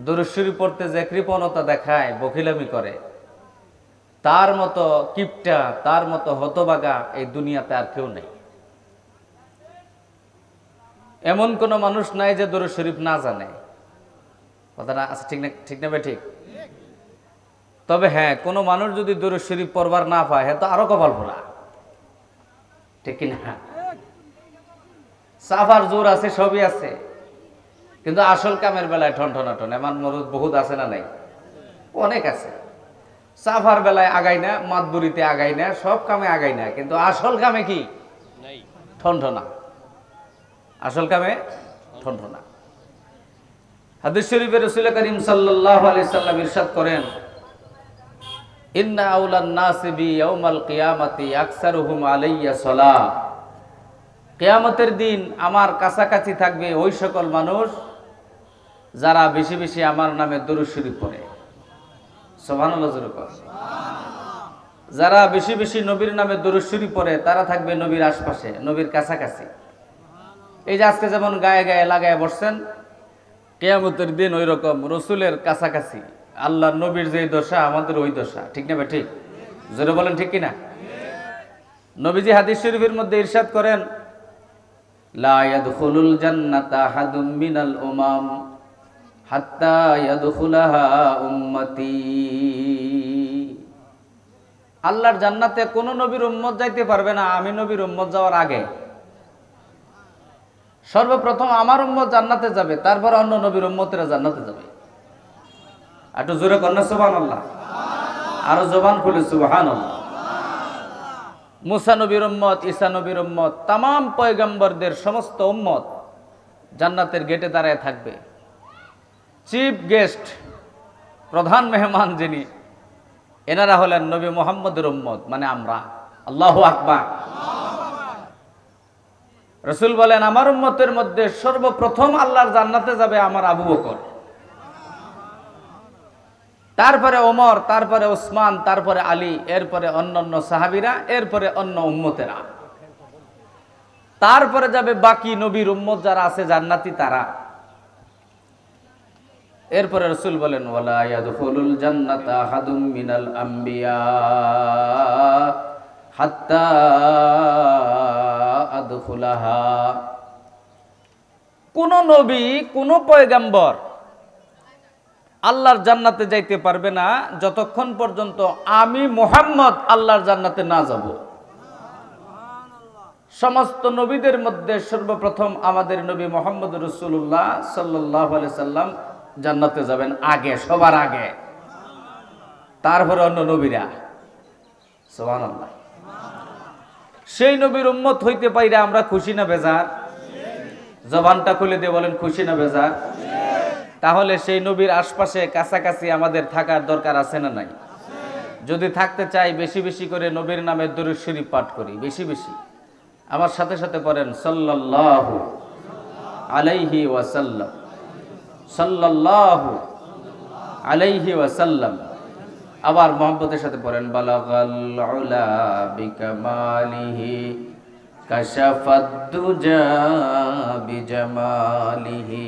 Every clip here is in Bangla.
দুরূদ শরীফ পড়তে যে কৃপণতা দেখায়, বখিলামি করে, তার মতো কিপটা, তার মতো হতবাগা এই দুনিয়াতে আর কেউ নেই। এমন কোনো মানুষ নাই যে দুরূদ শরীফ না জানে। কথাটা আছে ঠিক না? ঠিক না ভাই? ঠিক। তবে হ্যাঁ, কোনো মানুষ যদি দুরূদ শরীফ পড়বার না পায়, হ্যাঁ তো আরো কপাল পোড়া। ঠিক কিনা? সাফার জোর আছে, সবই আছে, কিন্তু আসল কামের বেলায় ঠন। এমন মরুদ বহুত আছে না নাই? অনেক আছে। সাফার বেলায় আগাই না, মাতবুরিতে আগাই না, সব কামে আগাই না, কিন্তু আসল কামে কি? ঠনঠনা। আসল কামে ঠনঠনা। হাদিস শরীফে রাসূল করিম সাল্লাল্লাহু আলাইহি সাল্লাম ইরশাদ করেন, ইন্না আউলান নাসি বি ইয়াউমাল কিয়ামাতি আকসারুহুম আলাইয়া সালাহ। কিয়ামতের দিন আমার কাছাকাছি থাকবে ওই সকল মানুষ যারা বেশি বেশি আমার নামে দরুদ শরীফ পড়ে। সুবহানাল্লাহ জোরে কর। যারা বেশি বেশি নবীর নামে দরুদ শরীফ পড়ে তারা থাকবে নবীর আশপাশে, নবীর কাছাকাছি। এই যে আজকে যেমন গায়ে গায়ে লাগায় বসছেন, কিয়ামতের দিন ওই রকম রসুলের কাছাকাছি। আল্লাহর নবীর যে দশা, আমাদের ওই দশা। ঠিক না ভাই? ঠিক। জোরে বলেন ঠিক কিনা? নবীজি হাদিস শরীফের মধ্যে ইরশাদ করেন, লা ইয়াদখুলুল জান্নাতা আহাদুম মিনাল উমাম হাত্তা ইয়াদখুলাহা উম্মতি। আল্লাহর জান্নাতে কোন নবীর উম্মত যাইতে পারবে না আমি নবীর উম্মত যাওয়ার আগে। সর্বপ্রথম আমার উম্মত জান্নাতে যাবে, তারপর অন্য নবীর উম্মতেরা জান্নাতে যাবে। একটু জোরে কর না সুবহানাল্লাহ। আরো জবান খুলে সুবহানাল্লাহ। মুসা নবীর উম্মত, ঈসা নবীর উম্মত, তামাম পয়গম্বরদের সমস্ত উম্মত জান্নাতের গেটে দাঁড়ায় থাকবে। চিফ গেস্ট, প্রধান মেহমান যিনি, এনারা হলেন নবী মুহাম্মদের উম্মত, মানে আমরা। আল্লাহু আকবার। রাসূল বলেন, আমার উম্মতের মধ্যে সর্বপ্রথম আল্লাহর জান্নাতে যাবে আমার আবু বকর, তারপরে ওমর, তারপরে ওসমান, তারপরে আলী, এরপরে অন্যান্য সাহাবীরা, এরপরে অন্য উম্মতেরা, তারপরে যাবে বাকি নবীর উম্মত যারা আছে জান্নাতি তারা। এরপরে রাসূল বলেন, ওয়ালা ইয়াদখুলুল জান্নাতা আহাদুম মিনাল আমবিয়া হাত্তা আদখুলাহা। কোন নবী, কোন পয়গম্বর আল্লাহর জান্নাতে যাইতে পারবে না যতক্ষণ পর্যন্ত আমি মুহাম্মদ আল্লাহর জান্নাতে না যাব। সমস্ত নবীদের মধ্যে সর্বপ্রথম আমাদের নবী মুহাম্মদ রাসূলুল্লাহ সাল্লাল্লাহু আলাইহি সাল্লাম জান্নাতে যাবেন আগে, সবার আগে, তারপরে অন্য নবীরা। সুবহানাল্লাহ। সেই নবীর উম্মত হইতে পাইরা আমরা খুশি না বেজার? জবানটা খুলে দিয়ে বলেন, খুশি না বেজার? তাহলে সেই নবীর আশপাশে কাছাকাছি আমাদের থাকার দরকার আছে না নাই? যদি থাকতে চাই বেশি বেশি করে নবীর নামে দরুদ শরীফ পাঠ করি, বেশি বেশি। আমার সাথে সাথে পড়েন সাল্লাল্লাহু আলাইহি ওয়াসাল্লাম, সাল্লাল্লাহু আলাইহি ওয়াসাল্লাম। আবার মুহাব্বতের সাথে পড়েন বালাগাল উলা বিকামালিহি কাশাফাদ দুজা বিজামালিহি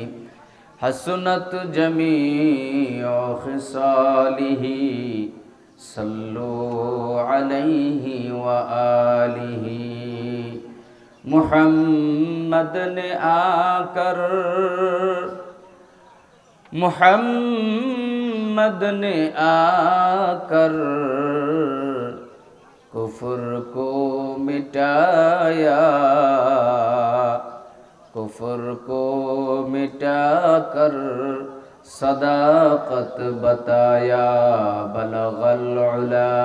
হাসনাত জামিউ খিসালিহি সাল্লু আলাইহি ওয়া আলিহি। মুহাম্মদ ने आकर मोहम्मद ने आकर कुफ्र को मिटाया, कुफ्र को मिटाकर सदाकत बताया। बलगल उला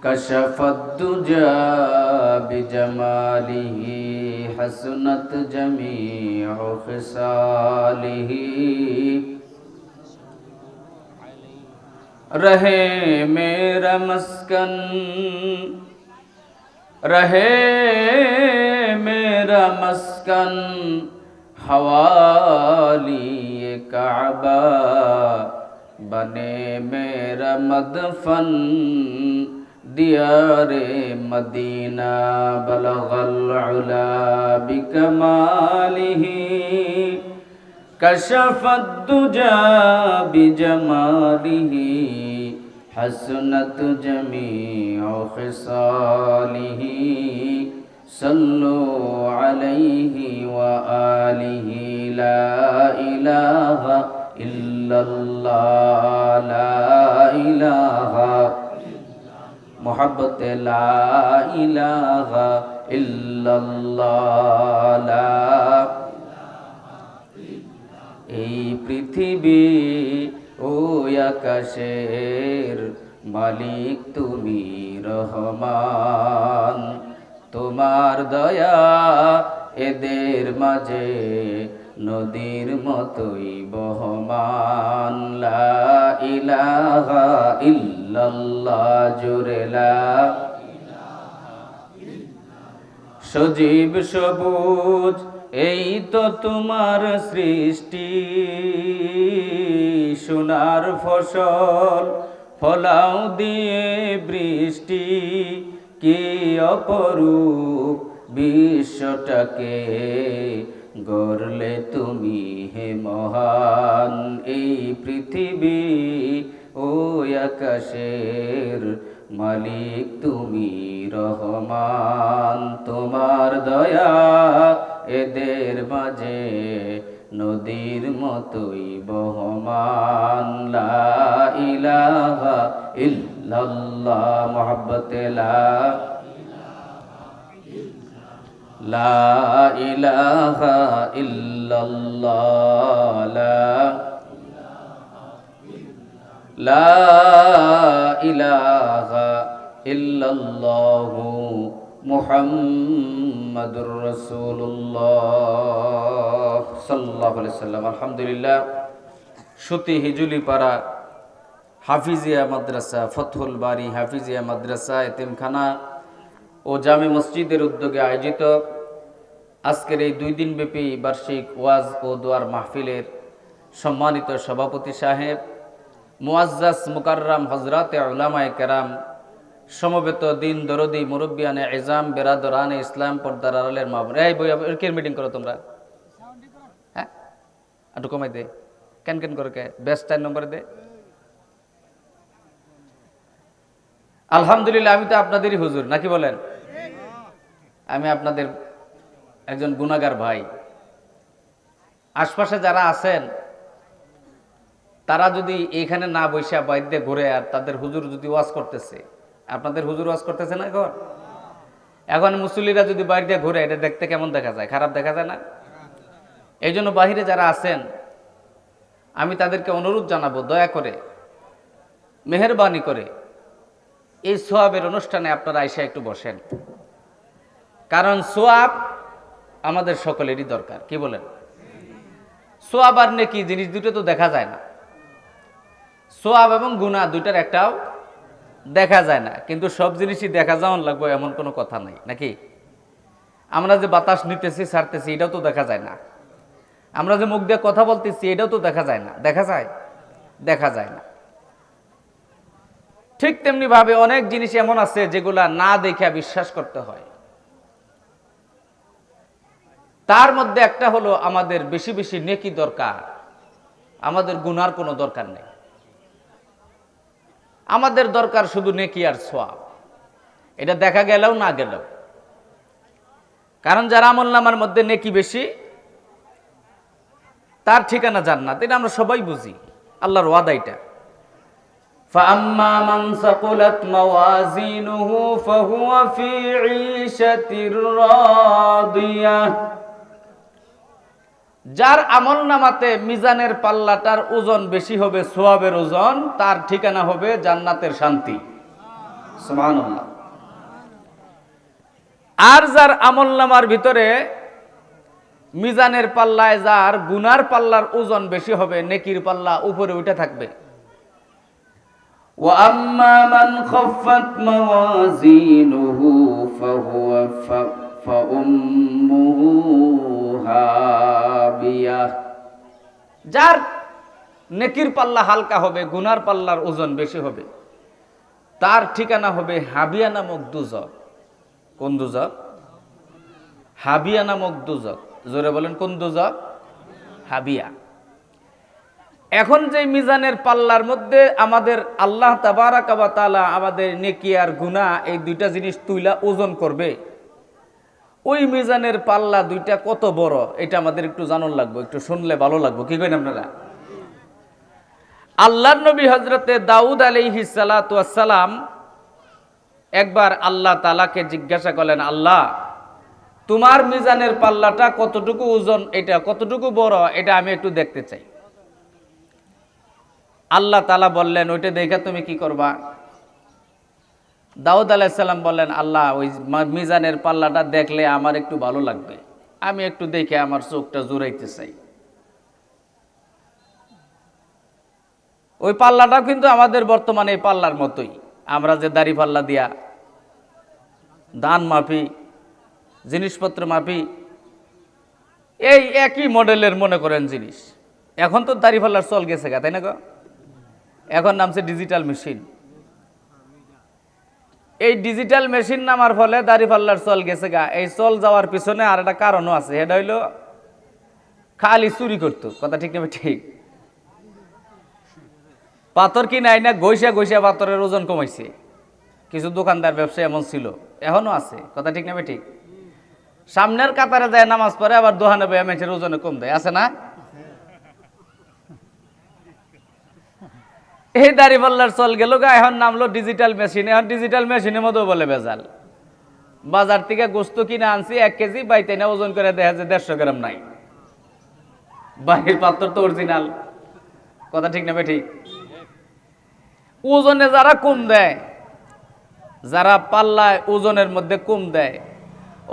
कशफत दुजा बिजमालिही हसनत जमीउ खिसालिही। रहे मेरा मस्कन, रहे मेरा मस्कन हवाली काबा, बने मेरा मदफन दियारे मदीना। बलगल उला बिकमालिही كشف الدجى بجماله حسنت جميع خصاله صلوا عليه وآله لا إله إلا الله لا إله محبت لا إله إلا الله لا এই পৃথিবী ও আকাশের মালিক তুমি রহমান, তোমার দয়া এদের মাঝে নদীর মতোই বহমান। লা ইলাহা ইল্লাল্লাহ জোরে লা সজীব সবুজ এই তো তোমার সৃষ্টি, সোনার ফসল ফলাও দিয়ে বৃষ্টি, কি অপরূপ বিশ্বটাকে গড়লে তুমি হে মহান। এই পৃথিবী ও আকাশের মালিক তুমি রহমান, তোমার দয়া এদের মাঝে নদীর মতোই বহমান। লা ইলাহা ইল্লাল্লাহ মুহাব্বতে লা ইলাহা ইল্লাল্লাহ লা ইলাহা ইল্লাল্লাহু মুহাম্মাদুর রাসূলুল্লাহ সাল্লাল্লাহু আলাইহি সাল্লাম। আলহামদুলিল্লাহ, সুতি হিজুলিপাড়া হাফিজিয়া মাদ্রাসা, ফতহুল বাড়ি হাফিজিয়া মাদ্রাসা, এতিমখানা ও জামে মসজিদের উদ্যোগে আয়োজিত আজকের এই 2 দিনব্যাপী বার্ষিক ওয়াজ ও দোয়ার মাহফিলের সম্মানিত সভাপতি সাহেব, মুআজ্জাজ মুকাররাম হযরতে উলামায়ে কেরাম, সমবেত দিন দরদি মুরব্বিয়ানে ইজাম, বেরাদরানে ইসলাম, পর্দার আড়ালের মা বোনেরা, এই বই এর মিটিং করো তোমরা, হ্যাঁ একটু কমাই দে, কেন কেন করে কে বেস্ট 4 নম্বরে দে। আলহামদুলিল্লাহ, আমি তো আপনাদেরই হুজুর, নাকি বলেন? আমি আপনাদের একজন গুনাহগার ভাই। আশপাশে যারা আছেন তারা যদি এখানে না বসে বাইরে ঘুরে, আর তাদের হুজুর যদি ওয়াজ করতেছে, আপনাদের হুজুর ওয়াজ করতেছে না এখন মুসল্লিরা যদি বাইরে ঘুরে, এটা দেখতে কেমন দেখা যায়? খারাপ দেখা যায় না? এই জন্য বাহিরে যারা আছেন আমি তাদেরকে অনুরোধ জানাবো, দয়া করে মেহেরবানি করে এই সোয়াবের অনুষ্ঠানে আপনারা আইসা একটু বসেন, কারণ সোয়াব আমাদের সকলেরই দরকার। কি বলেন? সোয়াব আর নেকি জিনিস দুটো তো দেখা যায় না। সোয়াব এবং গুনাহ দুইটার একটাও দেখা যায় না, কিন্তু সব জিনিসই দেখা যাওয়ান লাগবে এমন কোনো কথা নাই, নাকি? আমরা যে বাতাস নিতেছি ছাড়তেছি এটাও তো দেখা যায় না। আমরা যে মুখ দিয়ে কথা বলতেছি এটাও তো দেখা যায় না। দেখা যায়? দেখা যায় না। ঠিক তেমনি ভাবে অনেক জিনিস এমন আছে যেগুলা না দেখে বিশ্বাস করতে হয়। তার মধ্যে একটা হলো আমাদের বেশি বেশি নেকি দরকার, আমাদের গুনার কোনো দরকার নেই। আমাদের দরকার শুধু নেকি আর সওয়াব, এটা দেখা গেলেও না গেলেও। কারণ যার আমলনামার মধ্যে নেকি বেশি তার ঠিকানা জান্নাত, এটা আমরা সবাই বুঝি, আল্লাহর ওয়াদা এটা। فَأَمَّا مَنْ ثَقُلَتْ مَوَازِينُهُ فَهُوَ فِي عِيشَةٍ رَاضِيَةٍ। যার আমলনামাতে মিজানের পাল্লাটার ওজন বেশি হবে, সওয়াবের ওজন, তার ঠিকানা হবে জান্নাতের শান্তি। সুবহানাল্লাহ। আর যার আমলনামার ভিতরে মিজানের পাল্লায় যার গুনার পাল্লার ওজন বেশি হবে, নেকির পাল্লা উপরে উঠে থাকবে। وَأَمَّا مَنْ خَفَّتْ مَوَازِينُهُ فَأُمُّهُ هَاوِيَةٌ। যার নেকির পাল্লা হালকা হবে, গুনার পাল্লার ওজন বেশি হবে, তার ঠিকানা হবে হাবিয়া নামক দুজক। কোন দুজক? হাবিয়া নামক দুজক। জোরে বলেন, কোন দুজক? হাবিয়া। এখন যে মিজানের পাল্লার মধ্যে আমাদের আল্লাহ তাবারাকা ওয়া তাআলা আমাদের নেকি আর গুনাহ এই দুইটা জিনিস তুইলা ওজন করবে, ওই মিজানের পাল্লা দুইটা কত বড় এটা আমাদের একটু জানার লাগবে, একটু শুনলে ভালো লাগবে। কি কইন আপনারা? আল্লাহর নবী হযরতে দাউদ আলাইহিস সালাতু ওয়াস সালাম একবার আল্লাহ তাআলাকে জিজ্ঞাসা করলেন, আল্লাহ তোমার মিজানের পাল্লাটা কতটুকু ওজন, এটা কতটুকু বড় এটা আমি একটু দেখতে চাই। আল্লাহ তাআলা বললেন, ওইটা দেখে তুমি কি করবা? দাউদ আলাইহিস সালাম বললেন, আল্লাহ ওই মিজানের পাল্লাটা দেখলে আমার একটু ভালো লাগবে, আমি একটু দেখে আমার চোখটা জুড়াইতে চাই। ওই পাল্লাটা কিন্তু আমাদের বর্তমানে এই পাল্লার মতোই, আমরা যে দাড়ি পাল্লা দিয়া দান মাপি, জিনিসপত্র মাপি, এই একই মডেলের মনে করেন জিনিস। এখন তো দাড়ি পাল্লার চল গেছে গা, তাই না গো? এখন নামছে ডিজিটাল মেশিন। এই ডিজিটাল মেশিন নামার ফলে দাড়ি পাল্লার চল গেছে গা। এই চল যাওয়ার পিছনে আর একটা কারণও আছে, এটা হইলো খালি চুরি করতো। কথা ঠিক না? ঠিক। পাথর কি নাই না গইসা গইসা পাথরের ওজন কমাইছে। কিছু দোকানদার ব্যবসা এমন ছিল, এখনো আছে। কথা ঠিক না? ঠিক। সামনের কাতারে যায় নামাজ পড়ে, আবার দোকানে বইয়া মেয়েছের ওজনে কম দেয়, আছে না? এই দাড়ি পাল্লার চল গেল গা, এখন নামলো ডিজিটাল মেশিন। এখন ডিজিটাল মেশিনের মতো বলে ভেজাল। বাজার থেকে গোস্ত কিনে আনছি 1 কেজি, বাইতে না ওজন করে দেখা যায় 150 গ্রাম নাই। বাহির পাত্র তো অরিজিনাল। কথা ঠিক না? ঠিক। ওজনে যারা কম দেয়, যারা পাল্লায় ওজনের মধ্যে কম দেয়,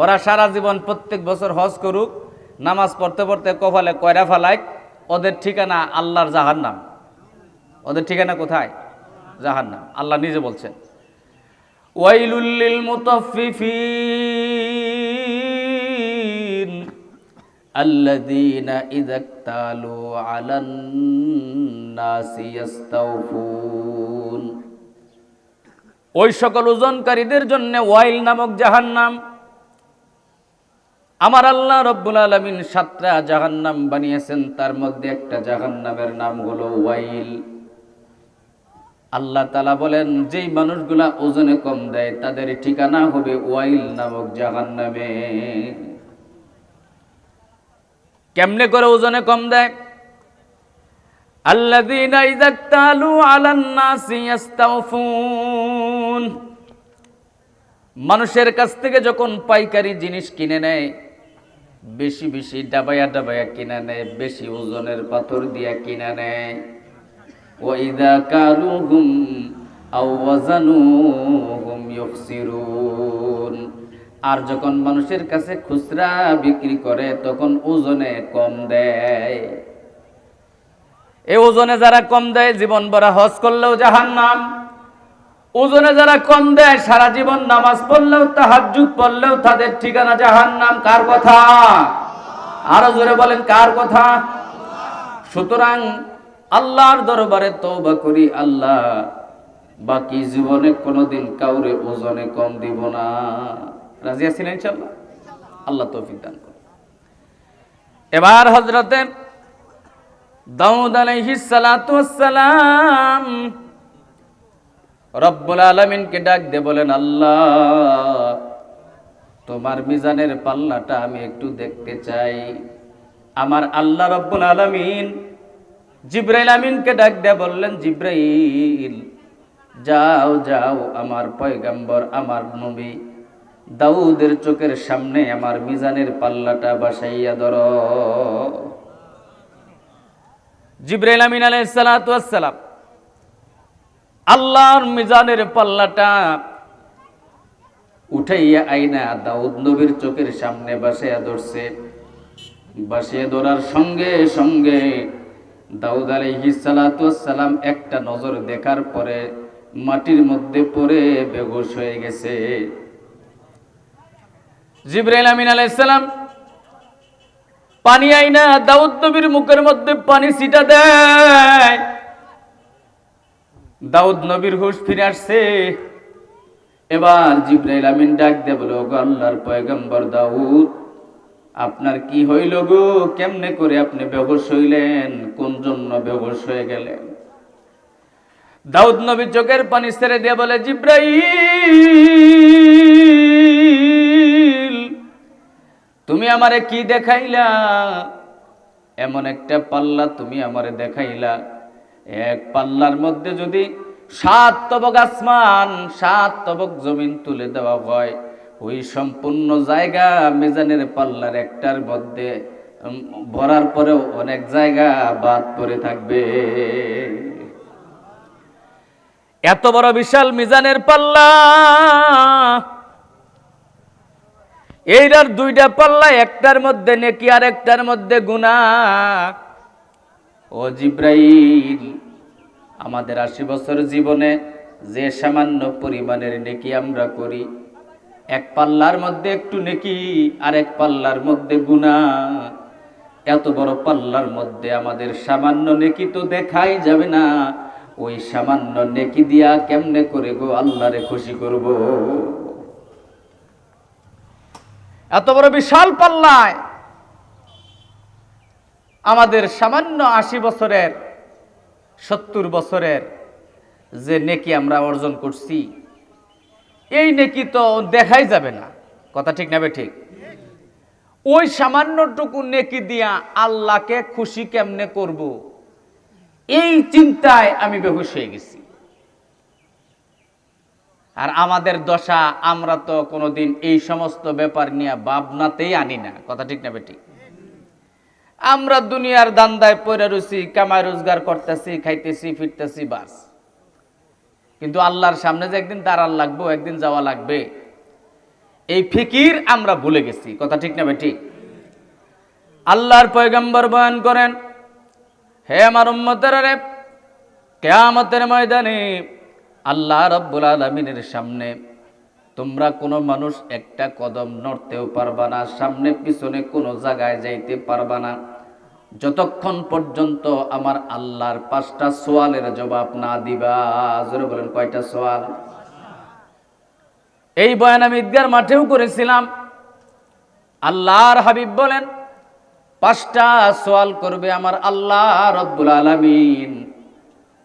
ওরা সারা জীবন প্রত্যেক বছর হজ করুক, নামাজ পড়তে পড়তে কপালে কয়রা ফালায়, ওদের ঠিকানা আল্লাহর জাহান্নাম। ওদের ঠিকানা কোথায়? জাহান্নাম। আল্লাহ নিজে বলছেন, ওয়াইলুল লিল মুতাফফিফিন আল্লাযীনা ইযা ইকতালু আলান নাসি ইস্তাওফুন। ওই সকল ওজনকারীদের জন্য ওয়াইল নামক জাহান্নাম। আমার আল্লাহ রব্বুল আলামিন 7টা জাহান্নাম বানিয়েছেন, তার মধ্যে একটা জাহান্নামের নাম হলো ওয়াইল। আল্লাহ তাআলা বলেন, যেই মানুষগুলা ওজনে কম দেয় তাদের ঠিকানা হবে ওয়াইল নামক জাহান্নামে। কেমনে করে ওজনে কম দেয়? আল্লাযীনা ইযা ইকতালু আলান নাসি ইস্তাওফুন। মানুষের কাছ থেকে যখন পাইকারি জিনিস কিনে নেয়, বেশি বেশি ডাবায়া ডাবায়া কিনে নেয়, বেশি ওজনের পাথর দিয়া কিনে নেয়। ওয়াইদা কালুহুম আও ওয়াজানুহুম ইউখসিরুন। আর যখন মানুষের কাছে খুচরা বিক্রি করে তখন ওজনে কম দেয়। এই ওজনে যারা কম দেয় জীবন ভরা হজ করলেও জাহান্নাম। ওজনে যারা কম দেয় সারা জীবন নামাজ পড়লেও তাহাজ্জুদ পড়লেও তাদের ঠিকানা জাহান্নাম। কার কথা? আরো জোরে বলেন, কার কথা? সুতরাং আল্লাহর দরবারে তওবা করি, আল্লাহ বাকি জীবনে কোনোদিন কাউরে ওজনে কম দিব না। রাজি আছেন ইনশাআল্লাহ? আল্লাহ তৌফিক দান করুন। এবার হযরতে দাউদ আলাইহিস সালাতু ওয়াস সালাম রব্বুল আলামিনকে ডাক দিয়ে বলেন, আল্লাহ তোমার মিজানের পাল্লাটা আমি একটু দেখতে চাই। আমার আল্লাহ রব্বুল আলামিন জিবরাইল আমিনকে ডাক দিয়ে বললেন, জিবরাইল যাও যাও, আমার পয়গম্বর আমার নবী দাউদের চোখের সামনে আমার মিজানের পাল্লাটা বসাইয়া ধরো। জিবরাইল আমিন আলাইহিস সালাতু ওয়াস সালাম আল্লাহর মিজানের পাল্লাটা উঠাইয়া আইনা দাউদ নবীর চোখের সামনে বসাইয়া ধরছে। বসাইয়া ধরার সঙ্গে সঙ্গে দাউদ আলাইহিস সালাতু ওয়াস সালাম একটা নজর দেখার পরে মাটির মধ্যে পড়ে বেহুশ হয়ে গেছে। জিবরাইল আমিন আলাইহিস সালাম পানি আইনা দাউদ নবীর মুখের মধ্যে পানি ছিটা দেয়। দাউদ নবীর হুঁশ ফিরে আসছে। এবার জিবরাইল আমিন ডাক দিয়ে বলে, ওগো আল্লাহর পয়গম্বর দাউদ, আপনার কি হইল গো? কেমনে করে আপনি বেহুশ হইলেন? কোন জন্য বেহুশ হয়ে গেলেন? দাউদ নবী চোখের পানি ছেড়ে দিয়ে বলে, জিব্রাইল, তুমি আমারে কি দেখাইলা? এমন একটা পাল্লা তুমি আমারে দেখাইলা, এক পাল্লার মধ্যে যদি 7 তবক আসমান 7 তবক জমিন তুলে দেওয়া হয়, ওই সম্পূর্ণ জায়গা মিজানের পাল্লার একটার মধ্যে ভরার পরেও অনেক জায়গা বাদ পড়ে থাকবে। এত বড় বিশাল মিজানের পাল্লা, এইটার 2টা পাল্লা, একটার মধ্যে নেকি আর একটার মধ্যে গুনাহ। ও জিব্রাইল, আমাদের 80 বছর জীবনে যে সামান্য পরিমাণের নেকি আমরা করি, এক পাল্লার মধ্যে একটু নেকি আর এক পাল্লার মধ্যে গুনাহ। এত বড় পাল্লার মধ্যে আমাদের সামান্য নেকি তো দেখাই যাবে না, ওই সামান্য নেকি দিয়া কেমনে করে গো আল্লাহরে খুশি করব? এত বড় বিশাল পাল্লায় আমাদের সামান্য 80 বছরের 70 বছরের যে নেকি আমরা অর্জন করছি, এই নেকি তো দেখাই যাবে না। কথা ঠিক না ঠিক? ওই সামান্যটুকু নেকি দিয়া আল্লাহকে খুশি কেমনে করব, এই চিন্তায় আমি বেহুশ হয়ে গেছি। আর আমাদের দশা, আমরা তো কোনোদিন এই সমস্ত ব্যাপার নিয়ে ভাবনাতেই আনি না। কথা ঠিক না ঠিক? আমরা দুনিয়ার দান্দায় পড়ে রয়েছি, কামাই রোজগার করতেছি, খাইতেছি, ফিরতেছি, বাস। কিন্তু আল্লাহর সামনে যে একদিন দাঁড়ান লাগবো, একদিন যাওয়া লাগবে, এই ফিকির আমরা ভুলে গেছি। কথা ঠিক না ঠিক? আল্লাহর পয়গম্বর বয়ান করেন, হে আমার উম্মতেরা রে, কিয়ামতের ময়দানে আল্লাহ রাব্বুল আলামিনের সামনে তোমরা কোনো মানুষ একটা কদম নড়তেও পারবা না, সামনে পিছনে কোনো জায়গায় যাইতে পারবা না, যতক্ষণ পর্যন্ত আমার আল্লাহর 5টা সওয়ালের জবাব না দিবা। জোরে বলেন, কয়টা সওয়াল? এই বয়ান আমি ঈদগার মাঠেও করেছিলাম। আল্লাহর হাবিব বলেন, 5টা সওয়াল করবে আমার আল্লাহ রাব্বুল আলামিন।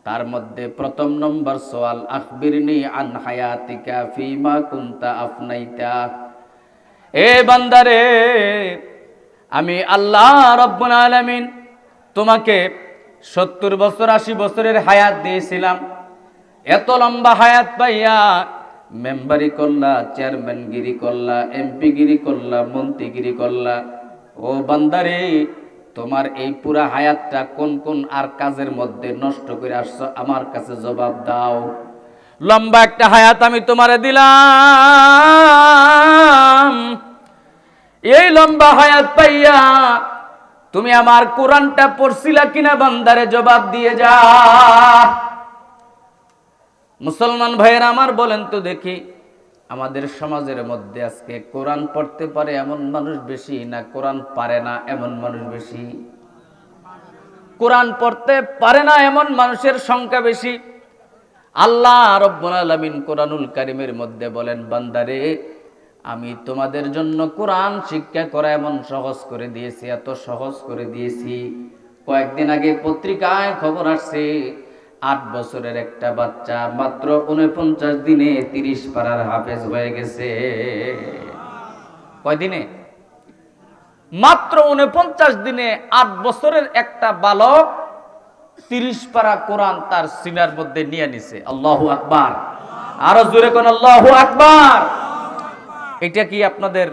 তার মধ্যে প্রথম নম্বর সওয়াল, আখবিরনি আন হায়াতিকা ফিমা কুনতা আফনাইতা। এ বান্দারে, আমি আল্লাহ রাব্বুল আলামিন তোমাকে 70 বছর 80 বছরের হায়াত দিয়েছিলাম। এত লম্বা হায়াত পাইয়া মেম্বারি করলা, চেয়ারম্যানগিরি করলা, এমপিগিরি করলা, মন্ত্রীগিরি করলা। ও বান্দারে, তোমার এই পুরা হায়াতটা কোন কোন আর কাজের মধ্যে নষ্ট করে আসছো, আমার কাছে জবাব দাও। লম্বা একটা হায়াত আমি তোমারে দিলাম, এই লম্বা হায়াত পাইয়া তুমি আমার কোরআনটা পড়ছিলা কিনা বান্দারে জবাব দিয়ে যা। মুসলমান ভাইয়েরা আমার, বলেন তো দেখি, আমাদের সমাজের মধ্যে আজকে কোরআন পড়তে পারে এমন মানুষ বেশি, না কোরআন পারে না এমন মানুষ বেশি? কোরআন পড়তে পারে না এমন মানুষের সংখ্যা বেশি। আল্লাহ রাব্বুল আলামিন কোরআনুল কারীমের মধ্যে বলেন, বান্দারে, আমি তোমাদের জন্য কোরআন শিক্ষা করা এমন সহজ করে দিয়েছি, এত সহজ করে দিয়েছি। কয়েকদিন আগে পত্রিকায় খবর আসছে, 8 বছরের একটা বাচ্চা মাত্র 49 দিনে 30 পারার হাফেজ হয়ে গেছে। কয় দিনে? মাত্র 49 দিনে 8 বছরের একটা বালক 30 পারা কোরআন তার সিনার মধ্যে নিয়ে নিছে। আল্লাহু আকবার! আরো জোরে কোন আল্লাহু আকবার! এটা কি আপনাদের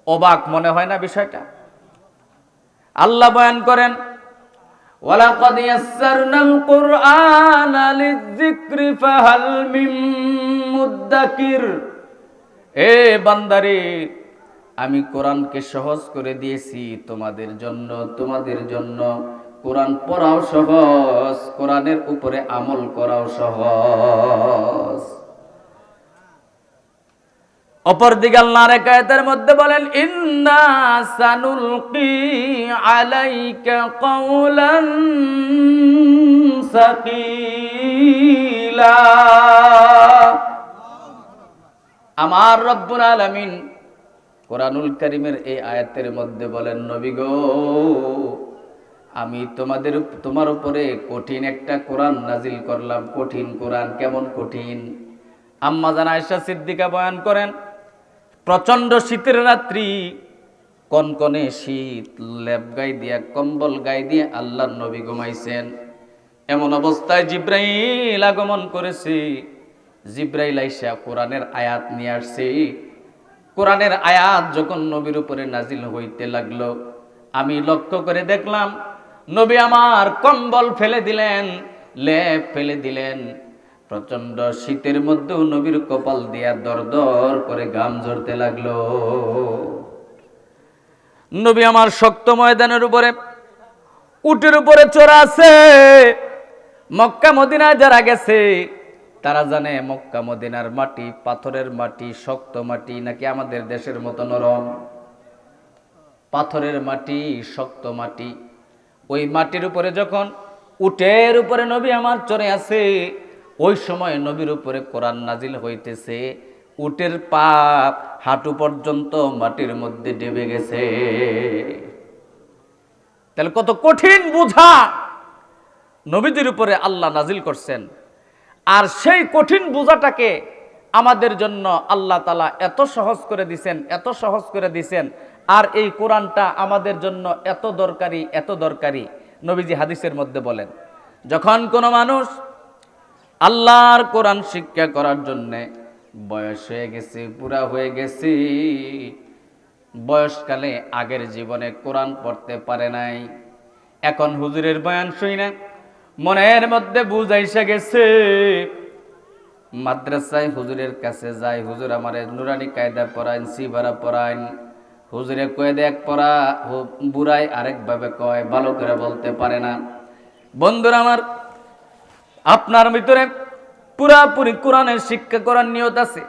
অবাক মনে হয় না বিষয়টা? আল্লাহ বয়ান করেন, ওয়ালাকাদ ইয়াসসারনাল কুরআনা লিযিকরি ফাহাল মিন মুদ্দাকির। এ বান্দারে, আমি কোরআনকে সহজ করে দিয়েছি তোমাদের জন্য। কোরআন পড়াও সহজ, কোরআনের উপরে আমল করাও সহজ। অপরদিকে আল্লাহ আয়াতের মধ্যে বলেন, ইন্না সানুলকি আলাইকা কাওলান সাকিলা। আমার রব্বুল আলামিন কোরআনুল কারীমের এই আয়াতের মধ্যে বলেন, নবী গো, আমি তোমার উপরে কঠিন একটা কোরআন নাজিল করলাম। কঠিন কোরআন। কেমন কঠিন? আম্মা জান আয়েশা সিদ্দিকা বয়ান করেন, প্রচন্ড শীতের রাত্রি, কনকনে শীত, লেপ গায়ে দিয়া, কম্বল গায়ে দিয়ে আল্লাহর নবী ঘুমাইছেন। এমন অবস্থায় জিব্রাইল আগমন করেছে। জিব্রাইল আইসা কোরআনের আয়াত নিয়ে আসছে। কোরআনের আয়াত যখন নবীর উপরে নাজিল হইতে লাগলো, আমি লক্ষ্য করে দেখলাম নবী আমার কম্বল ফেলে দিলেন, লেপ ফেলে দিলেন। প্রচন্ড শীতের মধ্যেও নবীর কপাল দিয়া দরদর করে ঘাম ঝরতে লাগলো। নবী আমার শক্ত ময়দানের উপরে, উটের উপরে চড়া আছে। মক্কা মদিনায় যারা গেছে তারা জানে মক্কা মদিনার মাটি পাথরের মাটি, শক্ত মাটি নাকি আমাদের দেশের মতো নরম। পাথরের মাটি, শক্ত মাটি। ওই মাটির উপরে যখন উটের উপরে নবী আমার চড়ে আছে, ওই সময় নবীর উপরে কোরআন নাজিল হইতেছে। উটের পা হাঁটু পর্যন্ত মাটির মধ্যে ডেবে গেছে। তাহলে কত কঠিন বোঝা নবীদের উপরে আল্লাহ নাজিল করছেন। আর সেই কঠিন বোঝাটাকে আমাদের জন্য আল্লাহ তাআলা এত সহজ করে দিছেন, এত সহজ করে দিছেন। আর এই কোরআনটা আমাদের জন্য এত দরকারি, এত দরকারি। নবীজি হাদিসের মধ্যে বলেন, যখন কোনো মানুষ আল্লাহর কোরআন শিক্ষা করার জন্য বয়স হয়ে গেছে, পুরা হয়ে গেছে, বয়সকালে আগের জীবনে কোরআন পড়তে পারে নাই, এখন হুজুরের বয়ান শুই না মনের মধ্যে বুঝাইসা গেছে, মাদ্রাসায় হুজুরের কাছে যায়, হুজুর আমারে নুরানি কায়দা পড়াইন, সিবারা পড়াইন। হুজুরে কয়ে দেখ পড়া, বুড়াই আরেকভাবে কয়, ভালো করে বলতে পারে না। বন্ধুরা আমার, আপনার ভিতরে পুরাপুরি কোরআনের শিক্ষা করার নিয়ত আছে,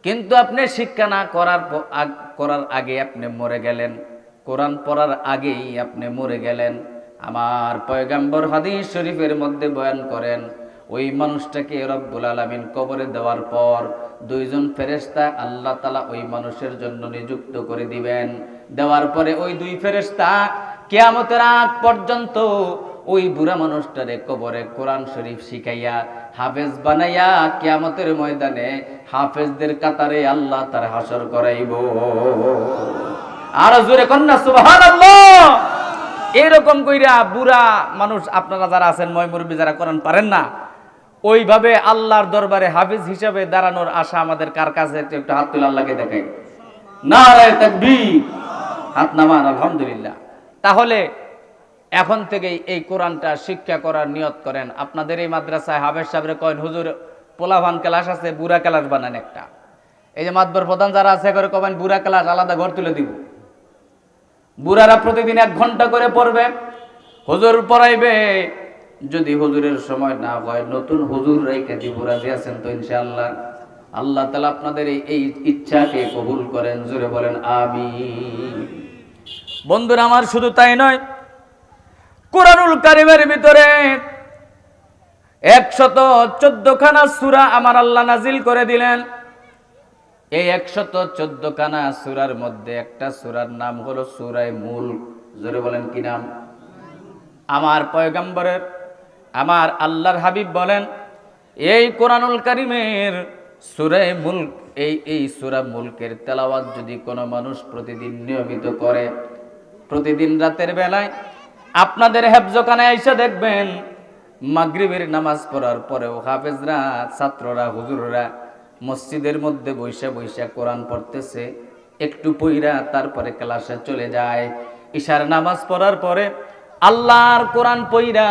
কিন্তু আপনি শিক্ষা না করার আগে আপনি মরে গেলেন। কোরআন পড়ার আগেই আপনি মরে গেলেন। আমার পয়গম্বর হাদিস শরীফের মধ্যে বয়ান করেন, ওই মানুষটাকে রব্বুল আলামিন কবরে দেওয়ার পর দুইজন ফেরেশতা আল্লাহ তাআলা ওই মানুষের জন্য নিযুক্ত করে দিবেন। দেওয়ার পরে ওই দুই ফেরেশতা কিয়ামতের আগ পর্যন্ত ওই বুড়া মানুষটারে কবরে কোরআন শরীফ শিখাইয়া হাফেজ বানাইয়া কিয়ামতের ময়দানে হাফেজদের কাতারে আল্লাহ তার হাসর করাইব। আর জোরে কন্যা সুবহানাল্লাহ। এরকম কইরা বুড়া মানুষ আপনারা যারা আছেন, ময়মুরব্বী যারা কোরআন পারেন না, ওইভাবে আল্লাহর দরবারে হাফেজ হিসাবে দাঁড়ানোর আশা আমাদের কার কাছে? একটু হাত তুলে আল্লাহকে দেখাই। নারায়ে তাকবীর, হাত নামান, আলহামদুলিল্লাহ। তাহলে এখন থেকেই এই কোরআনটা শিক্ষা করার নিয়ত করেন। আপনাদের এই মাদ্রাসায় হাফেজ সাহেবরে কয়েন, হুজুর পোলাভান ক্লাস আছে, বুড়া ক্লাস বানান একটা। এই যে মাতবর প্রধান যারা আছে করে কবেন বুড়া ক্লাস আলাদা ঘর তুলে দিব। বুড়ারা প্রতিদিন 1 ঘন্টা করে পড়বে, হুজুর পড়াইবে। যদি হুজুরের সময় না হয়, নতুন হুজুর রেখে দিব, রাজি আছেন তো ইনশাআল্লাহ? আল্লাহ তাআলা আপনাদের এই ইচ্ছাকে কবুল করেন, জোরে বলেন আমিন। বন্ধুরা আমার, শুধু তাই নয়, কোরআনুল কারীমের ভিতরে 114 খানা সূরা আমার আল্লাহ নাজিল করে দিলেন। এই 114 খানা সূরার মধ্যে একটা সূরার নাম হলো সূরা মুলক। জোরে বলেন কি নাম? আমার পয়গম্বরের, আমার আল্লাহর হাবিব বলেন, এই কোরআনুল কারীমের সূরা মুলক, এই সূরা মুলকের তেলাওয়াত যদি কোনো মানুষ প্রতিদিন নিয়মিত করে, প্রতিদিন রাতের বেলায় আপনাদের হেফজখানায় এসে দেখবেন, মাগরিবের নামাজ পড়ার পরেও হাফেজরা, ছাত্ররা, হুজুররা মসজিদের মধ্যে বৈশা বৈশা কোরআন পড়তেছে। একটু পইরা তারপরে ক্লাসে চলে যায়। ইশার নামাজ পড়ার পরে আল্লাহর কোরআন পইরা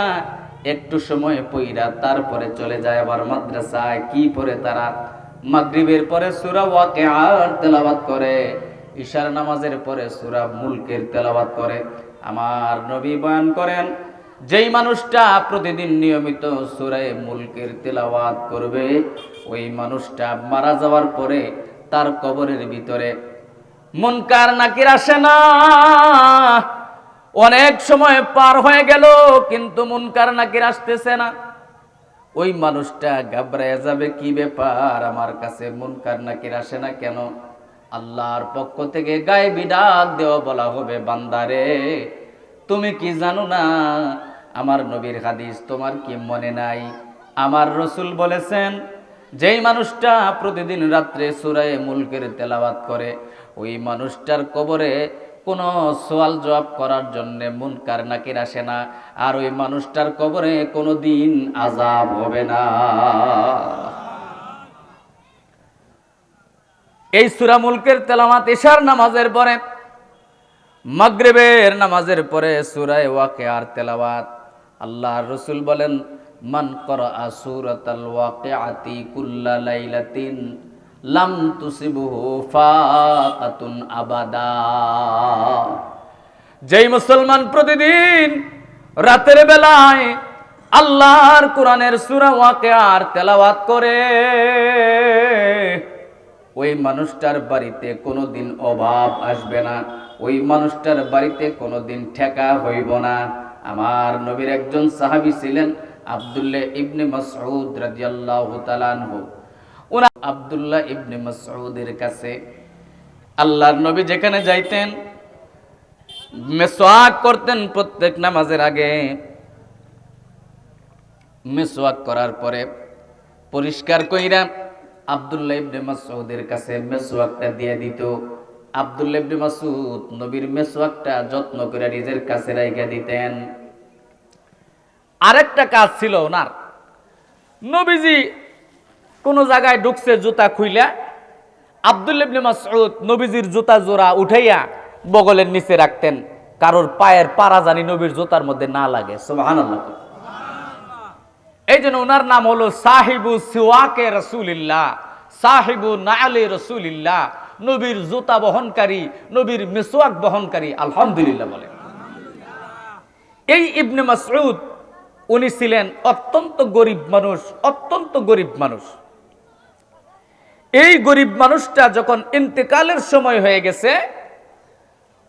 একটু সময় পইরা তারপরে চলে যায় আবার মাদ্রাসায়। কি পড়ে তারা? মাগরিবের পরে সূরা ওয়াকিআর তেলাওয়াত করে, ইশার নামাজের পরে সূরা মুলকের তেলাওয়াত করে। আমার নবী বয়ান করেন, যেই মানুষটা প্রতিদিন নিয়মিত সূরা মুলকের তেলাওয়াত করবে, ওই মানুষটা মারা যাওয়ার পরে তার কবরের ভিতরে মুনকার নাকির আসে না। অনেক সময় পার হয়ে গেল কিন্তু মুনকার নাকির আসতেছে না। ওই মানুষটা ঘাবড়ায় যাবে, কি ব্যাপার, আমার কাছে মুনকার নাকির আসে না কেন? আল্লাহর পক্ষ থেকে গায়েবী ডাক দেওয়া বলা হবে, বান্দারে তুমি কি জানো না আমার নবীর হাদিস তোমার কি মনে নাই? আমার রসুল বলেছেন, যেই মানুষটা প্রতিদিন রাত্রে সূরা মুলকের তেলাওয়াত করে ওই মানুষটার কবরে কোনো সওয়াল জবাব করার জন্য মুনকার নাকির আসে না, আর ওই মানুষটার কবরে কোনো দিন আযাব হবে না। এই সূরা মুলকের তেলাওয়াত ইশার নামাজের পরে, মাগরিবের নামাজের পরে সূরা ওয়াকিয়ার তেলাওয়াত। আল্লাহর রাসূল বলেন, মান ক্বারাআ সূরাতাল ওয়াকিআতি কুল্লা লাইলাতিন লাম তুসিবহু ফাকাতুন আবাদা। যেই মুসলমান প্রতিদিন রাতের বেলায় আল্লাহর কোরআনের সূরা ওয়াকিয়ার তেলাওয়াত করে ওই মানুষটার বাড়িতে কোনোদিন অভাব আসবে না, ওই মানুষটার বাড়িতে কোনোদিন ঠেকা হইব না। আমার নবীর একজন সাহাবী ছিলেন আব্দুল্লাহ ইবনে মাসউদ রাদিয়াল্লাহু তাআলা আনহু। ওনা আব্দুল্লাহ ইবনে মাসউদের কাছে আল্লাহর নবী যেখানে যাইতেন মিসওয়াক করতেন প্রত্যেক নামাজের আগে। মিসওয়াক করার পরে পরিষ্কার কইরা আব্দুল্লাহ ইবনে মাসউদের কাছে মিসওয়াকটা দিয়ে দিত। আব্দুল্লাহ ইবনে মাসউদ নবীর মিসওয়াকটা যত্ন করে নিজের কাছে রাইখা দিতেন। আরেকটা কাজ ছিল ওনার, নবীজি কোন জায়গায় ঢুকছে জুতা খুইলা, আব্দুল্লাহ ইবনে মাসউদ নবীজির জুতা জোড়া উঠাইয়া বগলের নিচে রাখতেন, কারোর পায়ের পাড়া জানি নবীর জুতার মধ্যে না লাগে। সুবহানাল্লাহ। এই জন্য ওনার নাম হলো সাহিবু সিওয়াকে রাসূলিল্লাহ, সাহিবু নাআলি রাসূলিল্লাহ, নবীর জুতা বহনকারী, নবীর মিসওয়াক বহনকারী। আলহামদুলিল্লাহ বলেন। এই ইবনে মাসউদ উনি ছিলেন অত্যন্ত গরিব মানুষ, অত্যন্ত গরিব মানুষ। এই গরিব মানুষটা যখন ইন্তেকালের সময় হয়ে গেছে,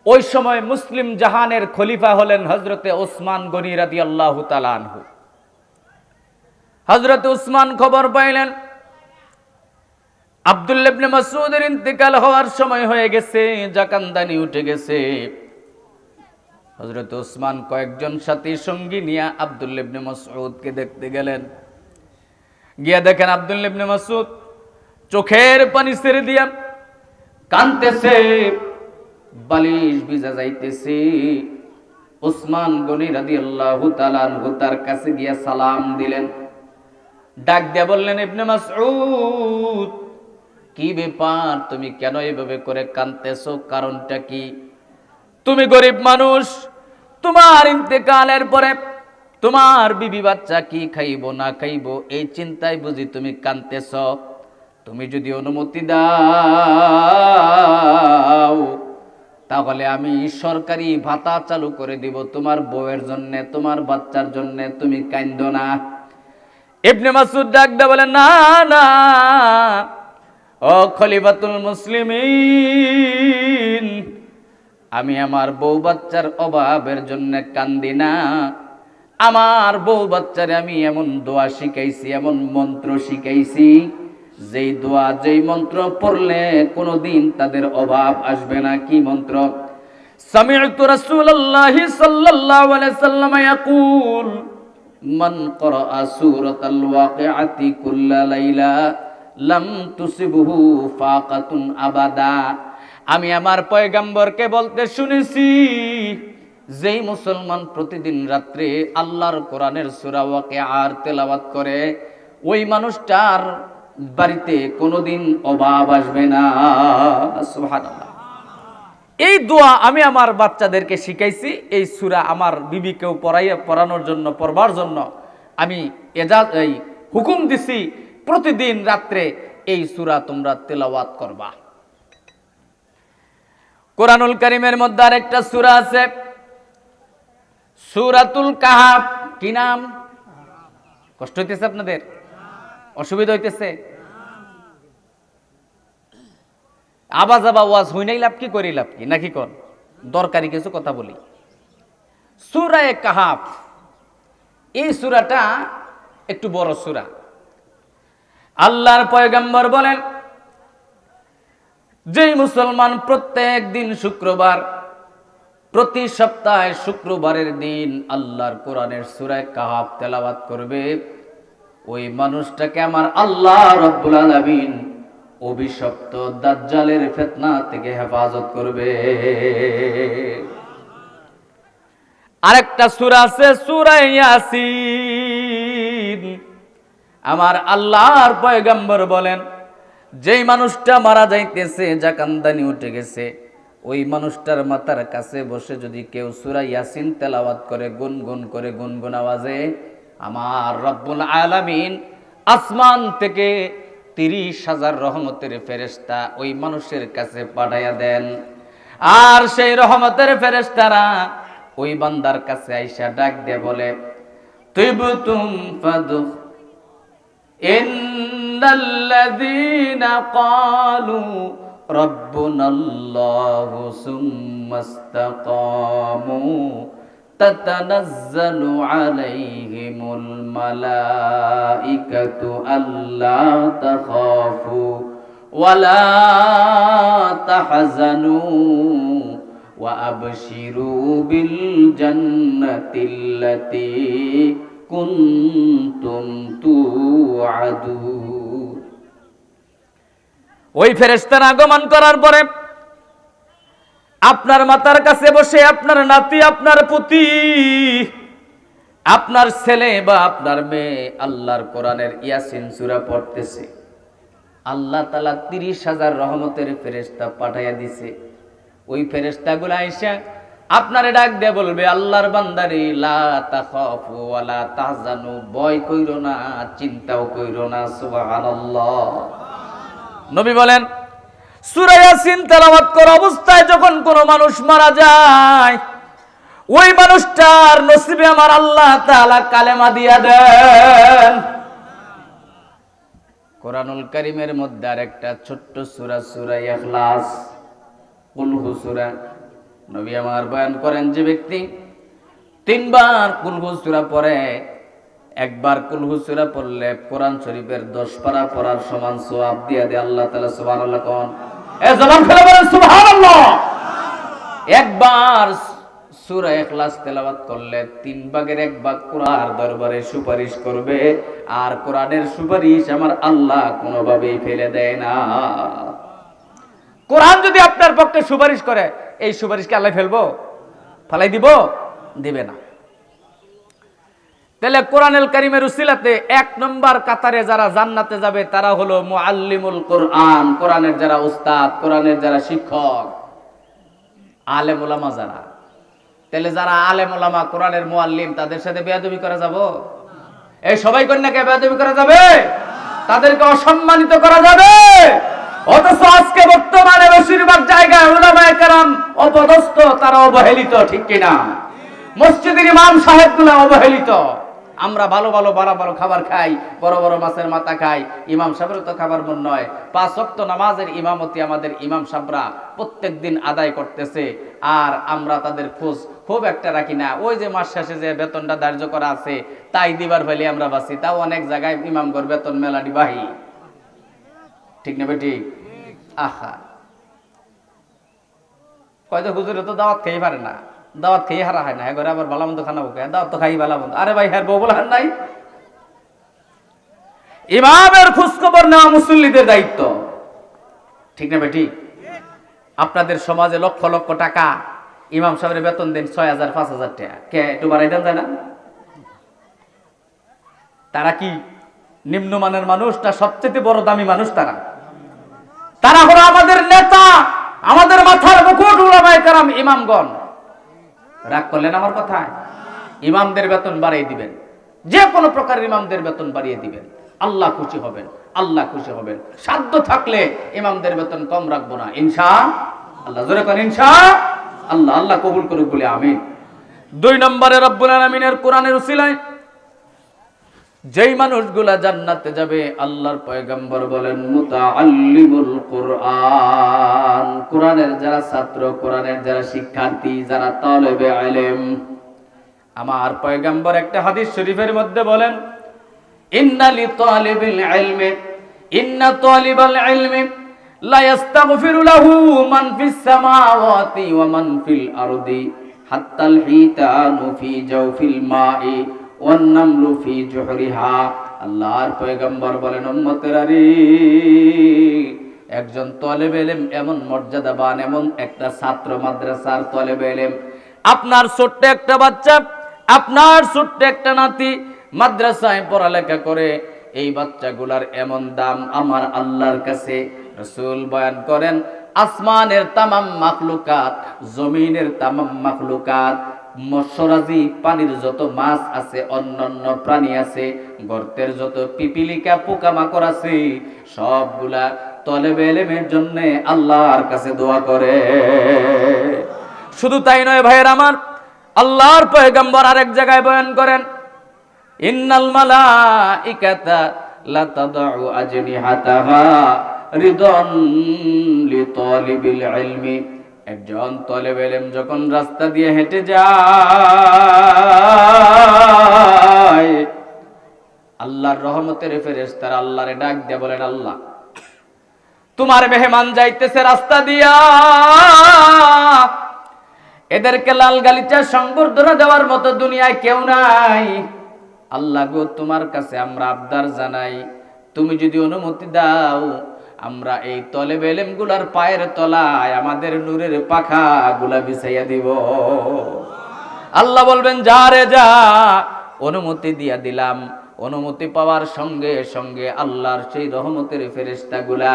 ওই সময় মুসলিম জাহানের খলিফা হলেন হযরতে ওসমান গনি রাদিয়াল্লাহু তাআলা আনহু। হযরত উসমান খবর পাইলেন আব্দুল্লাহ ইবনে মাসউদের ইন্তেকাল হওয়ার সময় হয়ে গেছে, জাকান্দানি উঠে গেছে। হযরত উসমান কয়েকজন সাথী সঙ্গী নিয়ে আব্দুল্লাহ ইবনে মাসউদকে দেখতে গেলেন। গিয়া দেখেন আব্দুল্লাহ ইবনে মাসউদ চোখের পানি ছেড়ে দিয়া কাঁদতেছে, বালিশ ভিজা যাইতেছে। উসমান গনি রাদিয়াল্লাহু তাআলা আনহু তার কাছে গিয়া সালাম দিলেন, ডাক দিয়া বললেন, ইবনে মাসউদ কি ব্যাপার, তুমি কেন এভাবে করে কাঁদতেছো, কারণটা কি? তুমি গরিব মানুষ, তোমার ইন্তেকালের পরে তোমার বিবি বাচ্চা কি খাইবো না খাইবো এই চিন্তায় বুঝি তুমি কাঁদতেছো। তুমি যদি অনুমতি দাও তাহলে আমি সরকারি ভাতা চালু করে দিব তোমার বউয়ের জন্য, তোমার বাচ্চার জন্য, তুমি কাঁদো না। ইবনে মাসউদ ডাক দিয়ে বলেন, না না ও খলিফাতুল মুসলিমিন, আমি আমার বউ বাচ্চার অভাবের জন্য কান্দি না। আমার বউ বাচ্চারে আমি এমন দোয়া শিখাইছি, এমন মন্ত্র শিখাইছি, যেই দোয়া যেই মন্ত্র পড়লে কোনোদিন তাদের অভাব আসবে না। কি মন্ত্র? সামি'তু রাসূলুল্লাহি সাল্লাল্লাহু আলাইহি সাল্লাম ইয়াকুল মান ক্বারাআ সূরাতাল ওয়াকিআতি কুল্লা লাইলা লাম তুসিবহু ফাকাতুন আবাদা। আমি আমার পয়গম্বরকে বলতে শুনেছি, যেই মুসলমান প্রতিদিন রাত্রে আল্লাহর কোরআনের সূরা ওয়াকিআর তেলাওয়াত করে ওই মানুষটার বাড়িতে কোনোদিন অভাব আসবে না। সুবহানাল্লাহ। এই দোয়া আমি আমার বাচ্চাদেরকে শিখাইছি, এই সূরা আমার বিবিকেও পড়ানোর জন্য, পড়বার জন্য আমি এই হুকুম দিছি, প্রতিদিন রাত্রে এই সূরা তোমরা তেলাওয়াত করবা। কোরআনুল কারীমের মধ্যে আরেকটা সূরা আছে, সূরাতুল কাহাফ। কি নাম? কষ্ট হইতেছে আপনাদের? অসুবিধা হইতেছে? আবা যাবা ওয়াজ হই নাই লাভ কি, করি লাভ কি, নাকি কোন দরকারি কিছু কথা বলি। সূরা কাহাফ, এই সূরাটা একটু বড় সূরা। আল্লাহর পয়গম্বর বলেন, যেই মুসলমান প্রত্যেক দিন শুক্রবার, প্রতি সপ্তাহে শুক্রবারের দিন আল্লাহর কোরআনের সূরা কাহাফ তেলাওয়াত করবে, ওই মানুষটাকে আমার আল্লাহ রাব্বুল আলামিন অভিশপ্ত দাজ্জালের ফিতনা থেকে হেফাজত করবে। আরেকটা সূরা আছে সূরা ইয়াসিন। আমার আল্লাহর পয়গম্বর বলেন, যেই মানুষটা মারা যাইতেছে, জাকান্দানি উঠে গেছে, ওই মানুষটার মাথার কাছে বসে যদি কেউ সূরা ইয়াসিন তেলাওয়াত করে গুনগুন করে, গুনগুন আওয়াজে, আমার রব্বুল আলামিন আসমান থেকে 30,000 রহমতের ফেরেশতা ওই মানুষের কাছে পাঠাইয়া দেন। আর সেই রহমতের ফেরেশতারা ওই বান্দার কাছে আইসা ডাক দিয়ে বলে, তুবতুম ফাদুখ ইন্নাল্লাযীনা ক্বালু রাব্বুনাল্লাহু সুম্মাস্তাকামু তাতানাজ্জালু আলাইহিমুল মালাইকাতু আল্লা তাখাফু ওয়ালা তাহজানু ওয়া আবশিরু বিল জান্নাতিল্লাতী কুনতুম তুআদুন। ওই ফেরেশতার আগমন করার পরে আপনার মাথার কাছে বসে আপনার নাতি, আপনার পুতি, আপনার ছেলে বা আপনার মেয়ে আল্লাহর কোরআনের ইয়াসিন সূরা পড়তেছে। আল্লাহ তাআলা 30,000 রহমতের ফেরেশতা পাঠাইয়া দিছে। ওই ফেরেশতাগুলো আইসা আপনারে ডাক দিয়ে বলবে, আল্লাহর বান্দারে লা তাখাফু ওয়া লা তাহজানু, ভয় কইরো না, চিন্তাও কইরো না। সুবহানাল্লাহ। নবী বলেন, সূরা ইয়াসিন তেলাওয়াত করা অবস্থায় যখন কোনো মানুষ মারা যায়, ওই মানুষটার নসিবে আমার আল্লাহ তাআলা কালেমা দিয়া দেন। কোরআনুল কারীমের মধ্যে আরেকটা ছোট্ট সূরা, সূরা ইখলাস, কুল হু সূরা। নবী আমার বয়ান করেন, যে ব্যক্তি 3 বার কুল হু সূরা পড়ে, একবার কুল হু সূরা পড়লে কোরআন শরীফের 10 পারা পড়ার সমান সওয়াব দিয়া দেয় আল্লাহ তাআলা। সুবহানাল্লাহ কোন, এ জবান খুলে বলেন সুবহানাল্লাহ। একবার সূরা ইখলাস তেলাওয়াত করলে 3 ভাগের 1 ভাগ কোরআনের দরবারে সুপারিশ করবে, আর কোরআনের সুপারিশ আমার আল্লাহ কোনোভাবেই ফেলে দেয় না। কোরআন যদি আপনার পক্ষে সুপারিশ করে, এই সুপারিশকে আল্লাহ ফেলবো? ফেলাই দিব? দিবে না। তাহলে কোরআনুল কারীমের উসিলাতে 1 নম্বর কাতারে যারা জান্নাতে যাবে তারা হলো মুআল্লিমুল কোরআন, কোরআনের যারা উস্তাদ, কোরআনের যারা শিক্ষক, আলেম ওলামা যারা। তাহলে যারা আলেম ওলামা, কোরআনের মুআল্লিম, তাদের সাথে বেয়াদবি করা যাবে? এই সবাই কন্যাকে বেয়াদবি করা যাবে? তাদেরকে অসম্মানিত করা যাবে? অথচ আজকে বর্তমানে বেশিরভাগ জায়গায় উলামায়ে কেরাম অপদস্থ, তারা অবহেলিত, ঠিক কিনা? মসজিদের ইমাম সাহেবগুলো অবহেলিত। আমরা ভালো ভালো বড় বড় খাবার খাই, বড় বড় মাছের মাথা খাই, ইমাম সাহেবের তো খাবার মন নয়। 5 ওয়াক্ত নামাজের ইমামতি আমাদের ইমাম সাহেবরা প্রত্যেক দিন আদায় করতেছে, আর আমরা তাদের খোঁজ খুব একটা রাখি না। ওই যে মাস শেষে যে বেতনটা ধার্য করা আছে তাই দিবার ফলে আমরা বাঁচি। তাও অনেক জায়গায় ইমামগর বেতন মেলাডি বাহি, ঠিক না বেটি? আহা, কয়তো হুজুরে তো দাওয়াত খেয়ে পারে না, দাওয়াত খেয়ে হারা হয় না, এবারে আবার ভালো মন্দ খানা বোকে, দাওয়াত তো খাই ভালো মন্দ। আরে ভাই, হ্যাঁ বউ বলার নাই? ইমামের খোঁজখবর নেওয়া মুসল্লিদের দায়িত্ব, ঠিক না বেটি? আপনাদের সমাজে লক্ষ লক্ষ টাকা ইমাম সাহেবের বেতন দেন 6,000 5,000 টাকা, কে একটু বাড়াই দেন যায় না? তারা কি নিম্নমানের মানুষ না সবচেয়ে বড় দামি মানুষ? তারা হলো আমাদের নেতা, আমাদের মাথার মুকুট উলামায়ে কেরাম, ইমামগণ। রাগ করলেন আমার কথায়? ইমামদের বেতন বাড়িয়ে দিবেন, যে কোনো প্রকারের ইমামদের বেতন বাড়িয়ে দিবেন, আল্লাহ খুশি হবেন, আল্লাহ খুশি হবেন। সাধ্য থাকলে ইমামদের বেতন কম রাখবো না, ইনশাআল্লাহ। জোরে করেন ইনশাআল্লাহ। আল্লাহ কবুল করুক বলে আমিন। 2 নম্বরে রব্বুল আলামিনের কোরআনের উসিলায় যেই মানুষগুলা জান্নাতে যাবে, আল্লাহর পয়গম্বর বলেন মুতাআল্লিমুল কোরআন, কোরআনের যারা ছাত্র, কোরআনের যারা শিক্ষার্থী, যারা তালেবে ইলম। আমার পয়গম্বর একটা হাদিস শরীফের মধ্যে বলেন, ইন্না লিতালিবিল ইলমি, ইন্না তালিবাল ইলমি লা ইস্তাগফিরু লাহু মান ফিস সামাওয়াতি ওয়া মান ফিল আরদি হাত্তাল হিতানু ফি জাওফিল মাই ওয়ান নামলু ফি জুহরিহা। আল্লাহর পয়গম্বর বলেন, উম্মতেরা রে, একজন তলেবে ইলম এমন মর্যাদাবান, এমন একটা ছাত্র, মাদ্রাসার তলেবে ইলম, আপনার ছোট্ট একটা বাচ্চা, আপনার ছোট্ট একটা নাতি মাদ্রাসায় পড়ালেখা করে, এই বাচ্চাগুলার এমন দাম আমার আল্লাহর কাছে। রাসূল বয়ান করেন, আসমানের তামাম মাখলুকাত, জমিনের তামাম মাখলুকাত, মৎস্যরাজি, পানির যত মাছ আছে, অন্যান্য প্রাণী আছে, গর্তের যত পিপিলিকা পোকামাকড় আছে, সবগুলা তলেবে ইলমের জন্য আল্লাহর কাছে দোয়া করে। শুধু তাই নয় ভাইয়ের আমার, আল্লাহর পয়গম্বর আরেক জায়গায় বয়ান করেন, ইন্নাল মালাইকাতা লা তাদউ আজনিহাতাহা রিদান লিতালিবিল ইলমি। একজন তলেবে ইলম যখন রাস্তা দিয়ে হেঁটে যায়, আল্লাহর রহমতের ফেরেশতারা আল্লাহরে ডাক দিয়ে বলেন, আল্লাহ, তোমার মেহমান যাইতেছে রাস্তা দিয়া, এদেরকে লাল গালিচা সংবর্ধনা দেওয়ার মতো দুনিয়ায় কেউ নাই। আল্লাহ গো, তোমার কাছে আমরা আবদার জানাই, তুমি যদি অনুমতি দাও, আমরা এই তলেবে ইলম গুলার পায়ের তলায় আমাদের নূরের পাখা গুলা বিছাইয়া দিব। আল্লাহ বলবেন, যা রে যা, অনুমতি দিয়া দিলাম। অনুমতি পাওয়ার সঙ্গে সঙ্গে আল্লাহর সেই রহমতের ফেরেশতাগুলা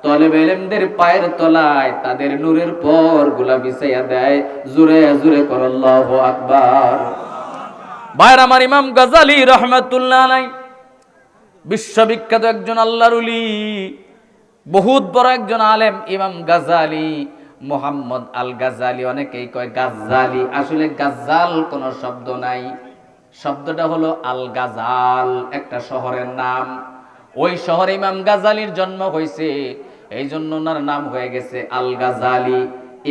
তলেবে ইলমদের পায়ের তলায় তাদের নূরের পর গুলা বিছাইয়া দেয়। জোরে জোরে কর আল্লাহু আকবার। ভাইরা আমার, ইমাম গাজালি রহমাতুল্লাহ আলাইহি বিশ্ববিখ্যাত একজন আল্লাহর ওলি, বহুত বড় একজন আলেম ইমাম গাজালি, মুহাম্মদ আল গাজালি, অনেকেই কয় গাজ্জালি, আসলে গাজ্জাল কোনো শব্দ নাই, শব্দটা হলো আল গাজাল, একটা শহরের নাম। ওই শহরে ইমাম গাজালির জন্ম হয়েছে, এই জন্য ওনার নাম হয়ে গেছে আল গাজালি,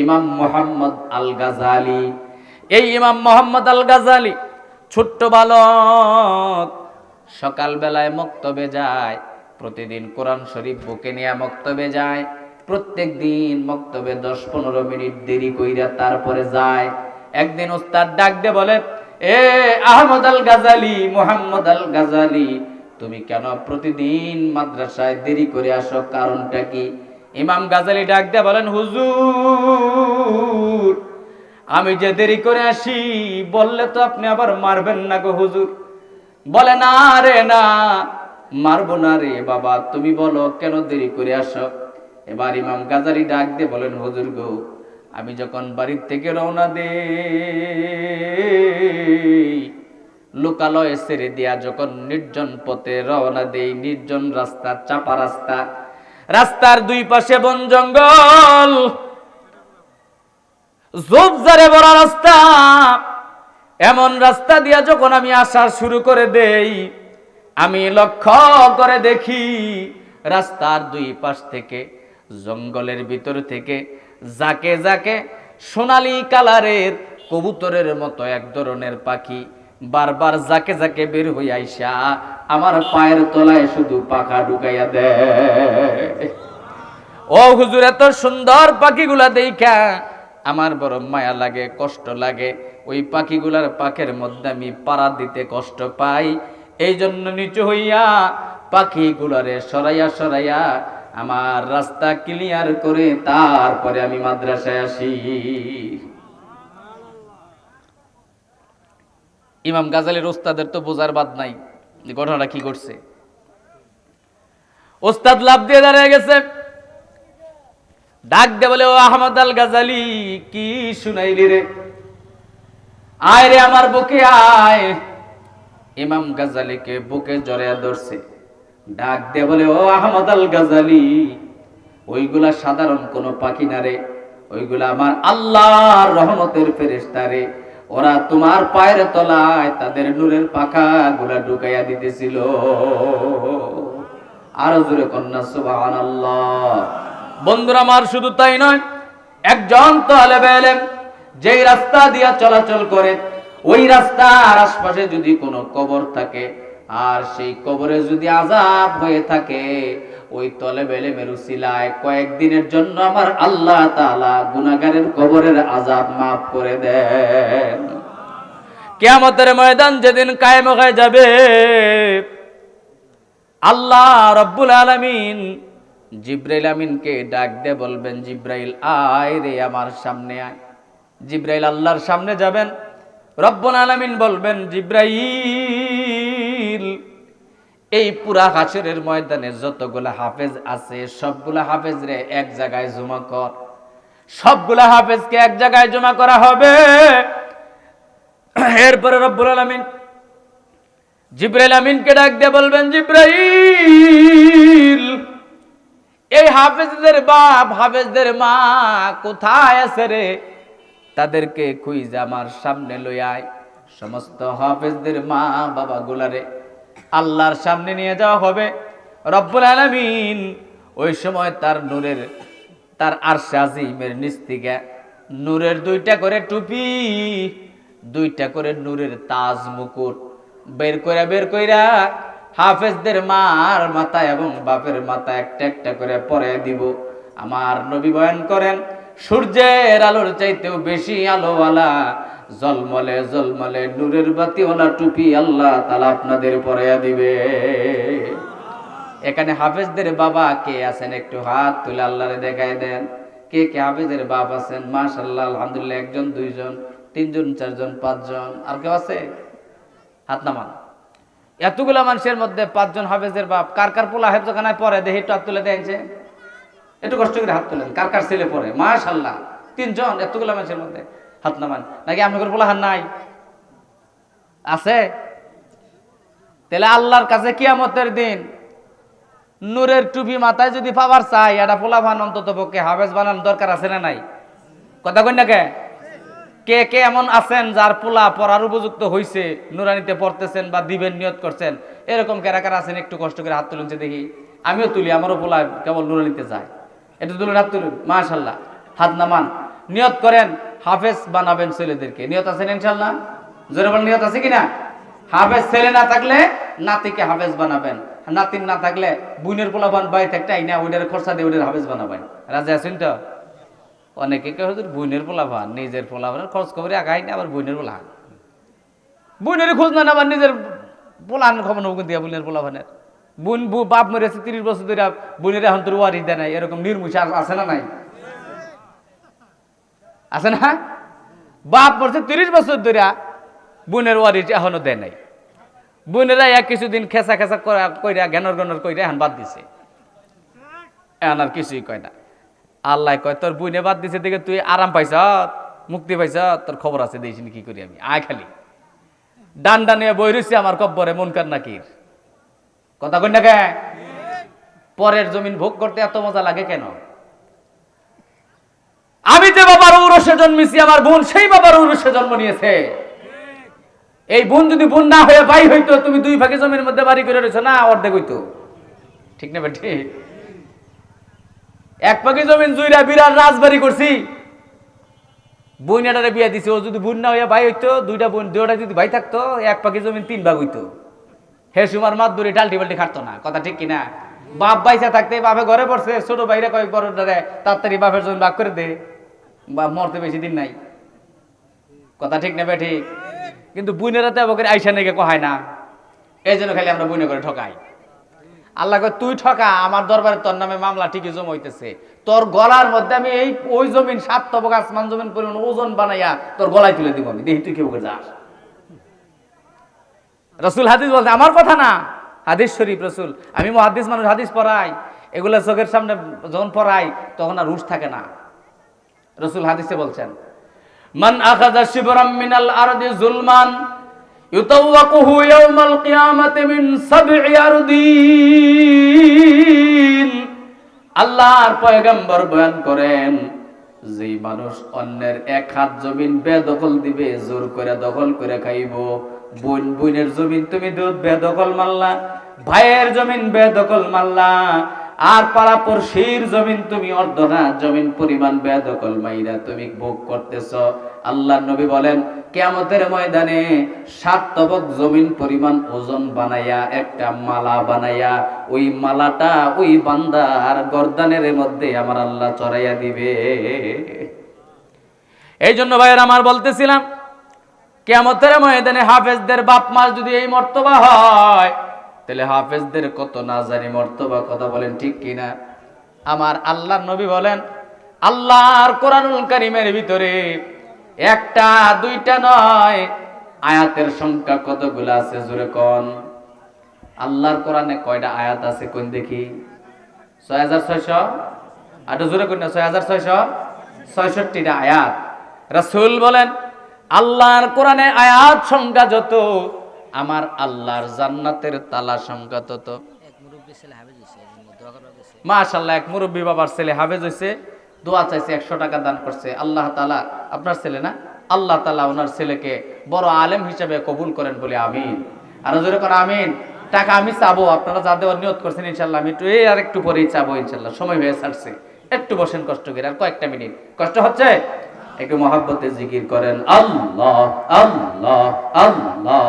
ইমাম মুহাম্মদ আল গাজালি। এই ইমাম মুহাম্মদ আল গাজালি ছোট্ট বালক, সকাল বেলায় মক্তবে যায়, প্রতিদিন কোরআন শরীফ বুকে নিয়ে মক্তবে যায়, প্রত্যেক দিন মক্তবে 10-15 মিনিট দেরি কইরা তারপরে যায়। একদিন ওস্তাদ ডাক দিয়ে বলে, এ আহমদ আল গাজালি, মুহাম্মদ আল গাজালি, তুমি কেন প্রতিদিন মাদ্রাসায় দেরি করে আসো, কারণটা কি? ইমাম গাজালি ডাক দিয়ে বলেন, হুজুর, আমি যে দেরি করে আসি বললে তো আপনি আবার মারবেন না গো হুজুর। বলে, না রে না, মারবো না রে বাবা, তুমি বলো কেন দেরি করে আসো। এবার ইমাম গাজালি ডাক দিয়ে বলেন, হুজুর গো, আমি যখন বাড়ির থেকে রওনা দেই, লোকালয়ে ছেড়ে দিয়া যখন নির্জন পথে রওনা দেই, নির্জন রাস্তা, চাপা রাস্তা, রাস্তার দুই পাশে বন জঙ্গল, ঝোপঝাড়ে ভরা রাস্তা, এমন রাস্তা দিয়া যখন আমি আসা শুরু করে দেই, আমি লক্ষ্য করে দেখি রাস্তার দুই পাশ থেকে, জঙ্গলের ভিতর থেকে যাকে যাকে সোনালী কালারের কবুতরের মতো এক ধরনের পাখি বারবার যাকে যাকে বের হয়ে আইসা আমার পায়ের তলায় শুধু পাখা ঢুকাইয়া দেয়। ও হুজুর, এত সুন্দর পাখিগুলা দেখা আমার বড় মায়া লাগে, কষ্ট লাগে। ওই পাখিগুলার পাখের মধ্যে আমি পাড়া দিতে কষ্ট পাই, এই জন্য নিচু হইয়া পাখিগুলারে সরাইয়া সরাইয়া আমার রাস্তা ক্লিয়ার করে তারপরে আমি মাদ্রাসায় আসি। ইমাম গাজালির ওস্তাদের তো বোঝার বাদ নাই যে ঘটনাটা কি করছে। ওস্তাদ লাভ দিয়ে দাঁড়িয়ে গেছে, ডাক দে বলে, ও আহমদ আল গাজালি, কি শুনাইলি রে? আয় রে আমার বুকে আয়। ইমাম গাজালিকে বুকে জড়িয়ে ধরছে, ডাক দে বলে, ও আহমদ আল গাজালি, ওইগুলা সাধারণ কোনো পাখি না রে, ওইগুলা আমার আল্লাহর রহমতের ফেরেশতা রে, ওরা তোমার পায়ের তলায় তাদের নূরের পাখা গুলা ঢুকাইয়া দিতেছিল। আরো জোরে কন্যা সুবহানাল্লাহ। বন্ধুরা আমার, শুধু তাই নয়, একজন তালেবে ইলম যেই রাস্তা দিয়া চলাচল করে, ওই রাস্তার আশপাশে যদি কোনো কবর থাকে আর সেই কবরে যদি আযাব হয়ে থাকে, ওই তলেব ইলমের উসিলায় কয়েকদিনের জন্য আমার আল্লাহ তাআলা গুনাহগারের কবরের আযাব মাফ করে দেন। কিয়ামতের ময়দান যেদিন কায়েম হয়ে যাবে, আল্লাহ রব্বুল আলামিন জিবরাইল আমিনকে ডাক দিয়ে বলবেন, জিবরাইল আয় রে আমার সামনে আয়। জিবরাইল আল্লাহর সামনে যাবেন, রব্বুল আলামিন বলবেন, জিবরাইল এই পুরা হাশরের ময়দানে যতগুলা হাফেজ আছে সবগুলা হাফেজ রে এক জায়গায় জমা কর। সবগুলা হাফেজকে এক জায়গায় জমা করা হবে। এরপরে রব্বুল আলামিন জিবরাইল আমিনকে ডাক দিয়ে বলবেন, জিবরাইল এই হাফেজদের বাপ হাফেজদের মা কোথায় আছে রে? তাদেরকে খুঁজে আমার সামনে লই আয়। সমস্ত হাফেজদের মা বাবা গুলারে আল্লাহর সামনে নিয়ে যাওয়া হবে। রব্বুল আলামিন ওই সময় তার নূরের, তার আরশে আজিমের নিচ থেকে নূরের দুইটা করে টুপি, দুইটা করে নূরের তাজ মুকুট বের কইরা হাফেজদের মার মাথায় এবং বাপের মাথায় একটা একটা করে পরে দিব। আমার নবী বয়ান করেন, সূর্যের আলোর চাইতেও বেশি আলোওয়ালা জলমলে জলমলে নূরের বাতিওয়ালা টুপি আল্লাহ তাআলা আপনাদের পরাইয়া দিবে। এখানে হাফেজদের বাবা কে আছেন একটু হাত তুলে আল্লাহরে দেখায় দেন। কে কে হাফেজের বাপ আছেন? মাশাআল্লাহ, আলহামদুলিল্লাহ। একজন, দুইজন, তিনজন, চারজন, পাঁচজন। আর কেউ আছে? হাত নামান। এতগুলা মানুষের মধ্যে পাঁচজন হাফেজের বাপ। কার কার পোলা হেফজখানায় পড়ে দেখি একটু হাত তুলে দেখছে, একটু কষ্ট করে হাত তুলেন। কার কার ছেলে পড়ে? মাশাআল্লাহ, তিনজন। এতগুলা মানুষের মধ্যে হাত নামান। নাকি আপনাদের পোলা হাত নাই? আছে? তাহলে আল্লাহর কাছে কিয়ামতের দিন নূরের টুপি মাথায় যদি পাবার চাই, এটা পোলা ভান অন্তত পক্ষে হাফেজ বানানোর দরকার আছে না নাই? কথা কই না কে? কে কে এমন আছেন যার পোলা পড়ার উপযুক্ত হইছে, নুরানিতে পড়তেছেন বা দিবেন নিয়ত করছেন? এরকম কারা কারা আছেন একটু কষ্ট করে হাত তুলুন দেখি। আমিও তুলি, আমারও পোলা কেবল নুরানিতে যায়। একটু তুলুন, হাত তুলুন। মাশাআল্লাহ, হাত নামান। নিয়ত করেন হাফেজ বানাবেন ছেলেদেরকে। নিয়ত আছেন ইনশাআল্লাহ? জোরে বলেন, নিয়ত আছে কিনা? হাফেজ ছেলে না থাকলে নাতিকে হাফেজ বানাবেন, নাতিন না থাকলে বুনের পোলা বান বাই থাকতে আইনা ওইটার খরচা দিয়ে ওইটার হাফেজ বানাবেন। রাজি আছেন তো? অনেকে কেউ বইনের পোলা ভান, নিজের পোলা ভান খরচ করে আগাই না, আবার বইনের পোলা বইনের খোঁজ না, আবার নিজের পোলা খবর নৌকন দিয়া বইনের পোলা ভানের বোন বাপ মরেছে 30 বছর ধরে, বোনের এখন তোর ওয়ারিস দেয় নাই। এরকম নির্মুষ আছে না নাই? আছে না? বাপ মরছে 30 বছর ধরে, বোনের ওয়ারিস এখনো দেয় নাই। বোনেরা এক কিছুদিন খেসা খেসা কইরা ঘ্যানর গনর কইরা এখন বাদ দিছে, এখন আর কিছুই কয় না। আল্লাহ কয়, তোর বুনে বাদ দিছে দেখে তুই আরাম পাইছ, মুক্তি পাইছ, তোর খবর আছে দেখিনি কি করি আমি। আয় খালি ডান্ডা নিয়ে বই রয়েছে আমার কব্বরে মুনকার নাকির। কথা কই না কে? পরের জমিন ভোগ করতে এত মজা লাগে কেন? আমি যে বাবার ঔরসে জন্মেছি, আমার বোন সেই বাবার ঔরসে জন্ম নিয়েছে। এই বোন যদি বোন না হয়ে ভাই হইতো, তুমি 2 ভাগে জমির মধ্যে বাড়ি করে রয়েছো না, অর্ধেক হইতো। ঠিক না বেটি? 1 ভাগে জমিন জুইরা বিরাট রাজবাড়ি করছি, বোনেটারে বিয়া দিছি। ও যদি বোন না হইয়া ভাই হইতো, 2টা বোন, 2টা যদি ভাই থাকতো, 1 ভাগে জমিন 3 ভাগ হইতো। হে সুমার মাত ধরে টাল্টি বাল্টি খাটতো না। কথা ঠিক কিনা? বাপ বাইসা থাকতে বাপে ঘরে পড়ছে, ছোট ভাইরা কয়েক বড়টারে তাড়াতাড়ি বাপের জমি ভাগ করে দে, বা মরতে বেশি দিন নাই। কথা ঠিক না বে? ঠিক। কিন্তু বুনেরা তো এবার আইসা নাকি কহায় না, এই জন্য খালি আমরা বুনে করে ঠকাই। আল্লাহ কয়, তুই ঠকা, আমার দরবারে তোর নামে মামলা ঠিকই জমা হইতেছে। তোর গলার মধ্যে আমি এই ওই জমিন 7 তবক আসমান জমিন পরিমাণ ওজন বানাইয়া তোর গলায় তুলে দিব আমি, দেখি তুই কেউ যাস। রসুল হাদিস বলতে, আমার কথা না, হাদিস শরীফ। রসুল, আমি মুহাদ্দিস মানুষ, হাদিস পড়াই, এগুলা চোখের সামনে যখন পড়াই তখন আর হুঁশ থাকে না। রসুল হাদিসে বলছেন, মান আখাযা শিবরাম মিনাল আরদি যুলমান ইউতাওয়াকুহু ইয়াওমাল কিয়ামাতি মিন 7 আরদিন। আল্লাহর পয়গম্বর বয়ান করেন, যে মানুষ অন্যের 1 হাত জমিন বেদখল দিবে, জোর করে দখল করে খাইব। বোনের জমিন তুমি বেদখল মারলা, ভাইয়ের জমিন বেদখল মারলা, আর পাড়াপড়শির জমিন তুমি অর্ধহাত জমিন পরিমাণ বেদখল মাইরা তুমি ভোগ করতেছ। আল্লাহর নবী বলেন কিয়ামতের ময়দানে 7 তবক জমিন পরিমাণ ওজন বানাইয়া একটা মালা বানাইয়া ওই মালাটা ওই বান্দার গর্দানের মধ্যে আমার আল্লাহ চড়াইয়া দিবে। এই জন্য ভাইয়ের আমার বলতেছিলাম, কিয়ামতের ময়দানে হাফেজদের বাপ মা যদি এই মর্তবা হয়, তাহলে হাফেজদের কত না জানি মর্তবা, কথা বলেন ঠিক কিনা? আমার আল্লাহর নবী বলেন, আল্লাহর কোরআনুল কারীমের ভিতরে একটা দুইটা নয়, আয়াতের সংখ্যা কতগুলো আছে জোরে কোন? আল্লাহর কোরআনে কয়টা আয়াত আছে কোন দেখি? 6600। আর জোরে কোন না? 6666টা আয়াত। রাসূল বলেন আল্লাহর কোরআনে আয়াত সংখ্যা যত, আমার আল্লাহর জান্নাতের তালা সংখ্যা তত। মাশাআল্লাহ, এক মুরব্বী বাবার ছেলে হাফেজ হইছে, দোয়া চাইছে, 100 টাকা দান করছে। আল্লাহ তাআলা, আপনার ছেলে না, আল্লাহ তাআলা ওনার ছেলেকে বড় আলেম হিসেবে কবুল করেন বলে আমিন। আর জোরে করে আমিন। টাকা আমি চাবো, আপনারা যা দেওয়ার নিয়ত করছেন ইনশাআল্লাহ আমি আর একটু পরেই চাবো ইনশাআল্লাহ। সময় হয়ে ছাড়ছে, একটু বসেন কষ্ট করে, আর কয়েকটা মিনিট। কষ্ট হচ্ছে? একটু মহব্বতে জিকির করেন আল্লাহ আল্লাহ আল্লাহ।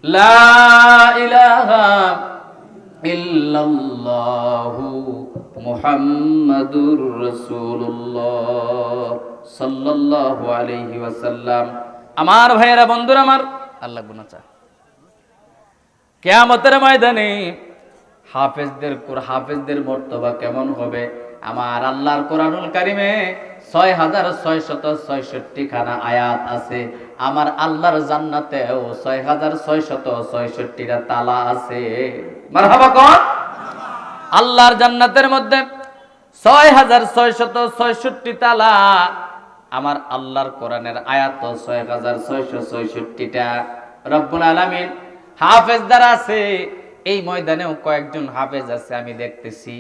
লা ইলাহা ইল্লাল্লাহু মুহাম্মাদুর রাসূলুল্লাহ সাল্লাল্লাহু আলাইহি ওয়াসাল্লাম। আমার ভাইয়েরা, বন্ধুরা আমার, আল্লাহ গুনাচা কিয়ামতের ময়দানে হাফেজদের মর্তবা কেমন হবে? আমার আল্লাহর কোরআনুল কারীমে 6666 খানা আয়াত আছে। আমার আল্লাহর জান্নাতেও 6666টা তালা আছে। মারহাবা কোন? আল্লাহর জান্নাতের মধ্যে 6666 তালা। আমার আল্লাহর কোরআনের আয়াত 6666টা। রব্বুল আলামিন হাফেজ দ্বারা আছে। এই ময়দানেও কয়েকজন হাফেজ আছে আমি দেখতেছি।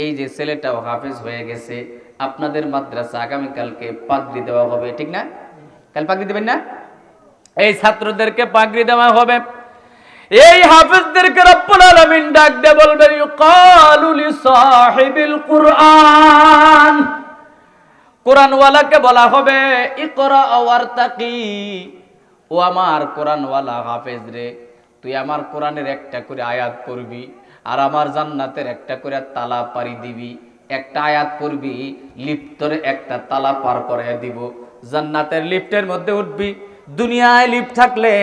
এই যে ছেলেটাও হাফেজ হয়ে গেছে। আপনাদের মাদ্রাসা আগামীকালকে পাগড়ি দেওয়া হবে, ঠিক না? কাল পাগড়ি দেবেন না? এই ছাত্রদেরকে পাগড়ি দেওয়া হবে। এই হাফেজদেরকে রব্বুল আলামিন ডাক দিয়ে বলবেন, ইউকালু লিসাহিবিল কুরআন। কোরআনওয়ালাকে বলা হবে, ইকরা ওয়ারতাকি। ও আমার কোরআনওয়ালা হাফেজ রে, তুই আমার কোরআনের একটা করে আয়াত পড়বি, আর আমার জান্নাতের একটা করে তালা পারি দিবি। একটা আয়াত পড়বি, লিফটের একটা তালা পার করে দিব, জান্নাতের লিফটের মধ্যে উঠবি। দুনিয়ায় লিফট থাকলে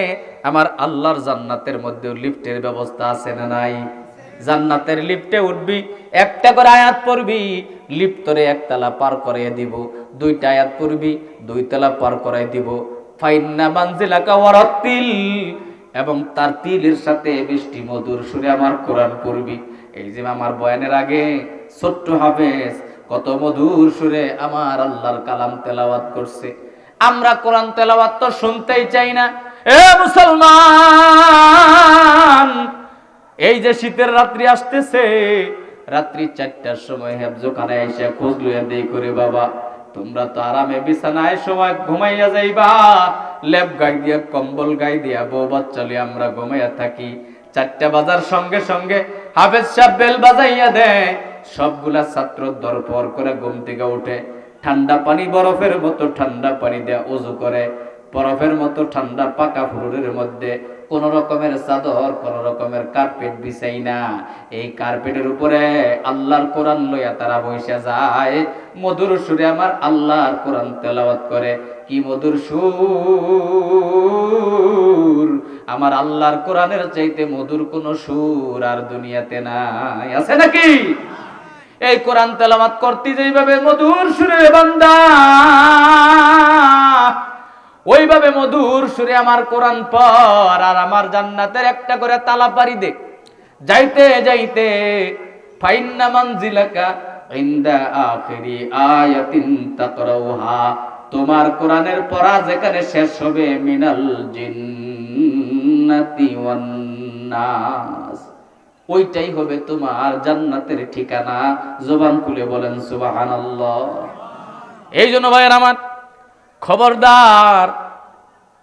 আমার আল্লাহর জান্নাতের মধ্যেও লিফটের ব্যবস্থা আছে না নাই? জান্নাতের লিফটে উঠবি, একটা করে আয়াত পড়বি, লিফটরে একতলা পার করে দিব। দুইটা আয়াত পড়বি, 2 তলা পার করে দিব। ফাইন্না মানজিলাকা ওয়ারাতিল, এবং তার তিলের সাথে বৃষ্টি মধুর সুরে আমার কোরআন পড়বি। এই যে আমার বয়ানের আগে ছোট্ট হাফেজ কত মধুর সুরে আমার আল্লাহর কালাম তেলাওয়াত করছে। আমরা কোরআন তেলাওয়াত তো শুনতেই চাই না। এ মুসলমান, এই যে শীতের রাত্রি আসতেছে, রাত্রি 4টার সময় হেফজখানে এসে খোঁজ লইয়া দেই করে, বাবা তোমরা তো আরামে বিছানায় সময় ঘুমাইয়া যাইবা, লেপ গাই দিয়া কম্বল গাই দিয়া বউ বাচ্চা লিয়ে আমরা ঘুমাইয়া থাকি। 4টা বাজার সঙ্গে সঙ্গে হাফেজ সাহেব বেল বাজাইয়া দেয়। সবগুলা ছাত্র দরপর করে ঘুম থেকে উঠে, ঠান্ডা পানি, বরফের মতো ঠান্ডা পানি দেয়া ওযু করে, বরফের মতো ঠান্ডা পাকা ফ্লোরের মধ্যে কোন রকমের চাদর, কোন রকমের কার্পেট বিছাই না। এই কার্পেটের উপরে আল্লাহর কোরআন লইয়া তারা বসে যায়, মধুর সুরে আমার আল্লাহর কোরআন তেলাওয়াত করে। কি মধুর সুর! আমার আল্লাহর কোরআনের চাইতে মধুর কোন সুর আর দুনিয়াতে নাই। আছে নাকি? এই কোরআন তেলাওয়াত করতে যেইভাবে মধুর সুরে বান্দা, ওইভাবে মধুর সুরে আমার কোরআন পড়, আর আমার জান্নাতের একটা করে তালা পারি দে। যাইতে যাইতে ফাইন্না মানজিলাকা ইনদা আখিরি আয়াতিন তাকরাউহা, তোমার কোরআনের পড়া যেখানে শেষ হবে, মিনাল জিন্নাতি ওয়ান নাস, ওইটাই হবে তোমার জান্নাতের ঠিকানা। জবান খুলে বলেন সুবহানাল্লাহ। এই জন্য ভাইয়ের আমার, খবরদার,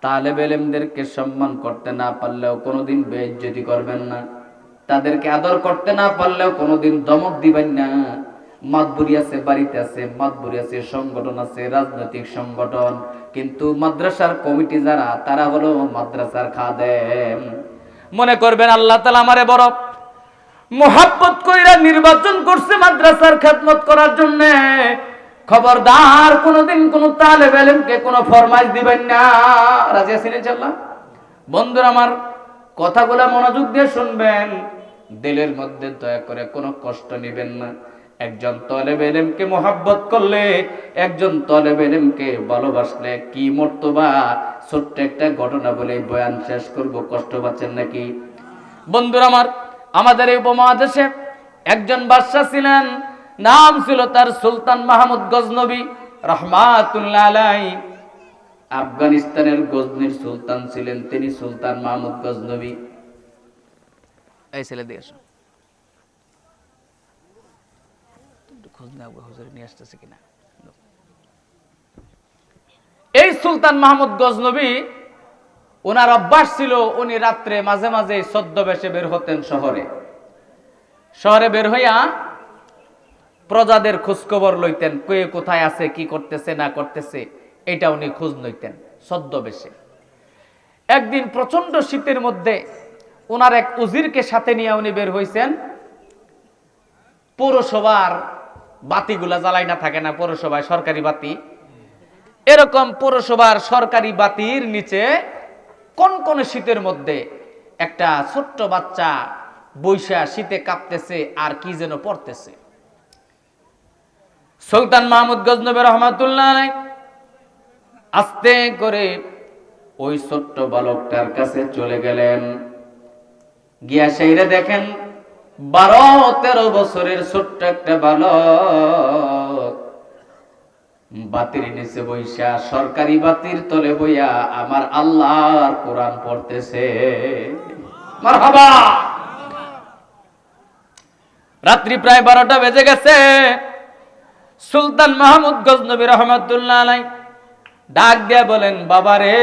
তালেবে ইলমদেরকে সম্মান করতে না পারলেও কোনোদিন বেইজ্জতি করবেন না, তাদেরকে আদর করতে না পারলেও কোনোদিন দমক দিবেন না। মাতবুরি আছে, বাড়িতে আছে, মাতবুরি আছে, সংগঠন আছে, রাজনৈতিক সংগঠন, কিন্তু মাদ্রাসার কমিটি যারা, তারা হলো মাদ্রাসার খাদেম। মনে করবেন আল্লাহ তাআলা আমারে বড় মুহাব্বত কইরা নির্বাচন করছে মাদ্রাসার খেদমত করার জন্য। খবরদার কোনোদিন কোন তালেবে ইলমকে কোন ফরমাইশ দিবেন না। রাজি আছেন ইনশাআল্লাহ? বন্ধুরা আমার, কথাগুলো মনোযোগ দিয়ে শুনবেন, দিলের মধ্যে দয়া করে কোনো কষ্ট নেবেন না। একজন তালেবে ইলমকে মুহাব্বত করলে, একজন তালেবে ইলমকে ভালোবাসলে কি মর্তবা। ছোট্ট একটা ঘটনা বলে বয়ান শেষ করব, কষ্ট পাচ্ছেন নাকি? বন্ধুরা আমার, আমাদের এই উপমহাদেশে একজন বাদশা ছিলেন, নাম ছিল তার সুলতান মাহমুদ গজনবী রাহমাতুল্লাহ আলাইহি। আফগানিস্তানের গজনির সুলতান ছিলেন তিনি, সুলতান মাহমুদ গজনবী। এই ছেলে দিয়ে আসো, খোঁজ না হুজুর নিয়ে আসতেছে কিনা। এই সুলতান মাহমুদ গজনবী, ওনার অভ্যাস ছিল উনি রাত্রে মাঝে মাঝে ছদ্মবেশে বের হতেন শহরে। শহরে বের হইয়া প্রজাদের খোঁজখবর লইতেন, কে কোথায় আছে, কি করতেছে না করতেছে, এটা উনি খোঁজ লইতেন ছদ্মবেশে। একদিন প্রচন্ড শীতের মধ্যে ওনার এক উজিরকে সাথে নিয়ে উনি বের হইছেন। পৌরসভার বাতিগুলা জ্বালাই না থাকে না, পৌরসভায় সরকারি বাতি, এরকম পৌরসভার সরকারি বাতির নিচে কনকনে শীতের মধ্যে একটা ছোট্ট বাচ্চা বৈশা শীতে কাঁপতেছে আর কি যেন পড়তেছে। সুলতান মাহমুদ গজনবী রহমাতুল্লাহ আলাইহি আস্তে করে ওই ছোট্ট বালকটার কাছে চলে গেলেন। গিয়া সেইরে দেখেন 12-13 বছরের ছোট্ট একটা বালক বাতির নিচে বইসা, সরকারি বাতির তলে বইয়া আমার আল্লাহর কোরআন পড়তেছে। মারহাবা। রাত্রি প্রায় 12টা বেজে গেছে। সুলতান মাহমুদ গজনবী রহমাতুল্লাহ আলাইহি ডাক দিয়া বলেন, বাবা রে,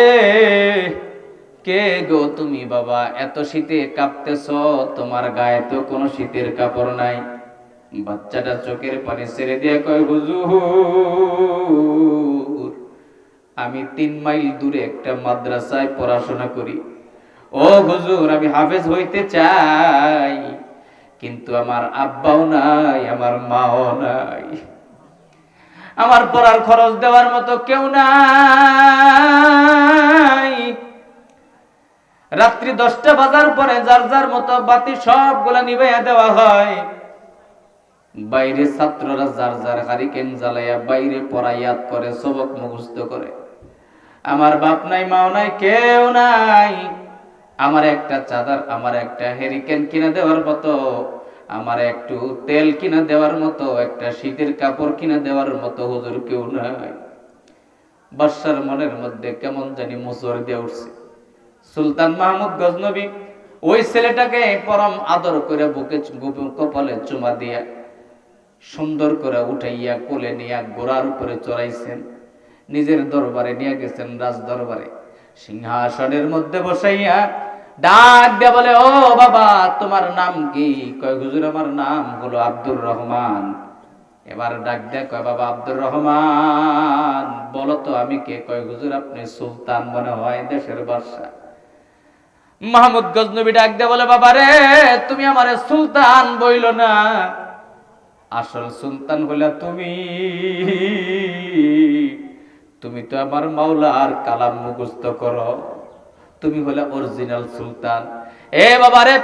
কে গো তুমি বাবা, এত শীতে কাঁপতেছো, তোমার গায়ে তো কোনো শীতের কাপড় নাই। বাচ্চাটা চোখের পানি ছেড়ে দিয়ে কয়, হুজুর, আমি 3 মাইল দূরে একটা মাদ্রাসায় পড়াশোনা করি। ও হুজুর, আমি হাফেজ হইতে চাই, কিন্তু আমার আব্বাও নাই, আমার মাও নাই, আমার পড়ার খরচ দেওয়ার মতো কেউ নাই। রাত্রি 10টা বাজার পরে যার যার মতো বাতি সবগুলা নিভাইয়া দেওয়া হয়। বাইরে ছাত্ররা যার যার হারিকেন জ্বালাইয়া বাইরে পড়াইয়াত করে, সবক মুখস্থ করে। আমার বাপ নাই, মাও নাই, কেউ নাই। আমার একটা চাদর, আমার একটা হেরিকেন কিনে দেওয়ার মতো, আমার একটু তেল কিনে দেওয়ার মতো, একটা শীতের কাপড় কিনে দেওয়ার মতো হুজুর কেউ নাই। বাদশার মনের মধ্যে কেমন জানি মোচড় দিয়ে উঠছে। সুলতান মাহমুদ গজনবী ওই ছেলেটাকে পরম আদর করে বুকে কপালে চুমা দিয়া সুন্দর করে উঠাইয়া কোলে নিয়ে ঘোড়ার উপরে চড়াইছেন, নিজের দরবারে নিয়ে গেছেন, রাজ দরবারে সিংহাসনের মধ্যে বসাইয়া ডাক দিয়া বলে, ও বাবা, তোমার নাম কি? কয়, হুজুর, আমার নাম হলো আব্দুর রহমান। এবার ডাক দেয়া কয়, বাবা আব্দুর রহমান, বলো তো আমি কে? কয়, হুজুর, আপনি সুলতান মনে হয়, দেশের বাদশা। মাহমুদ গজনবী ডাক দেয়া বলে, বাবা রে, তুমি আমারে সুলতান বইল না, আসল সুলতান হইলা তুমি। তুমি তো আমার মাওলার কালাম মুখস্থ করো, তুমি হলে অরিজিনাল সুলতান। এ বাবা রে,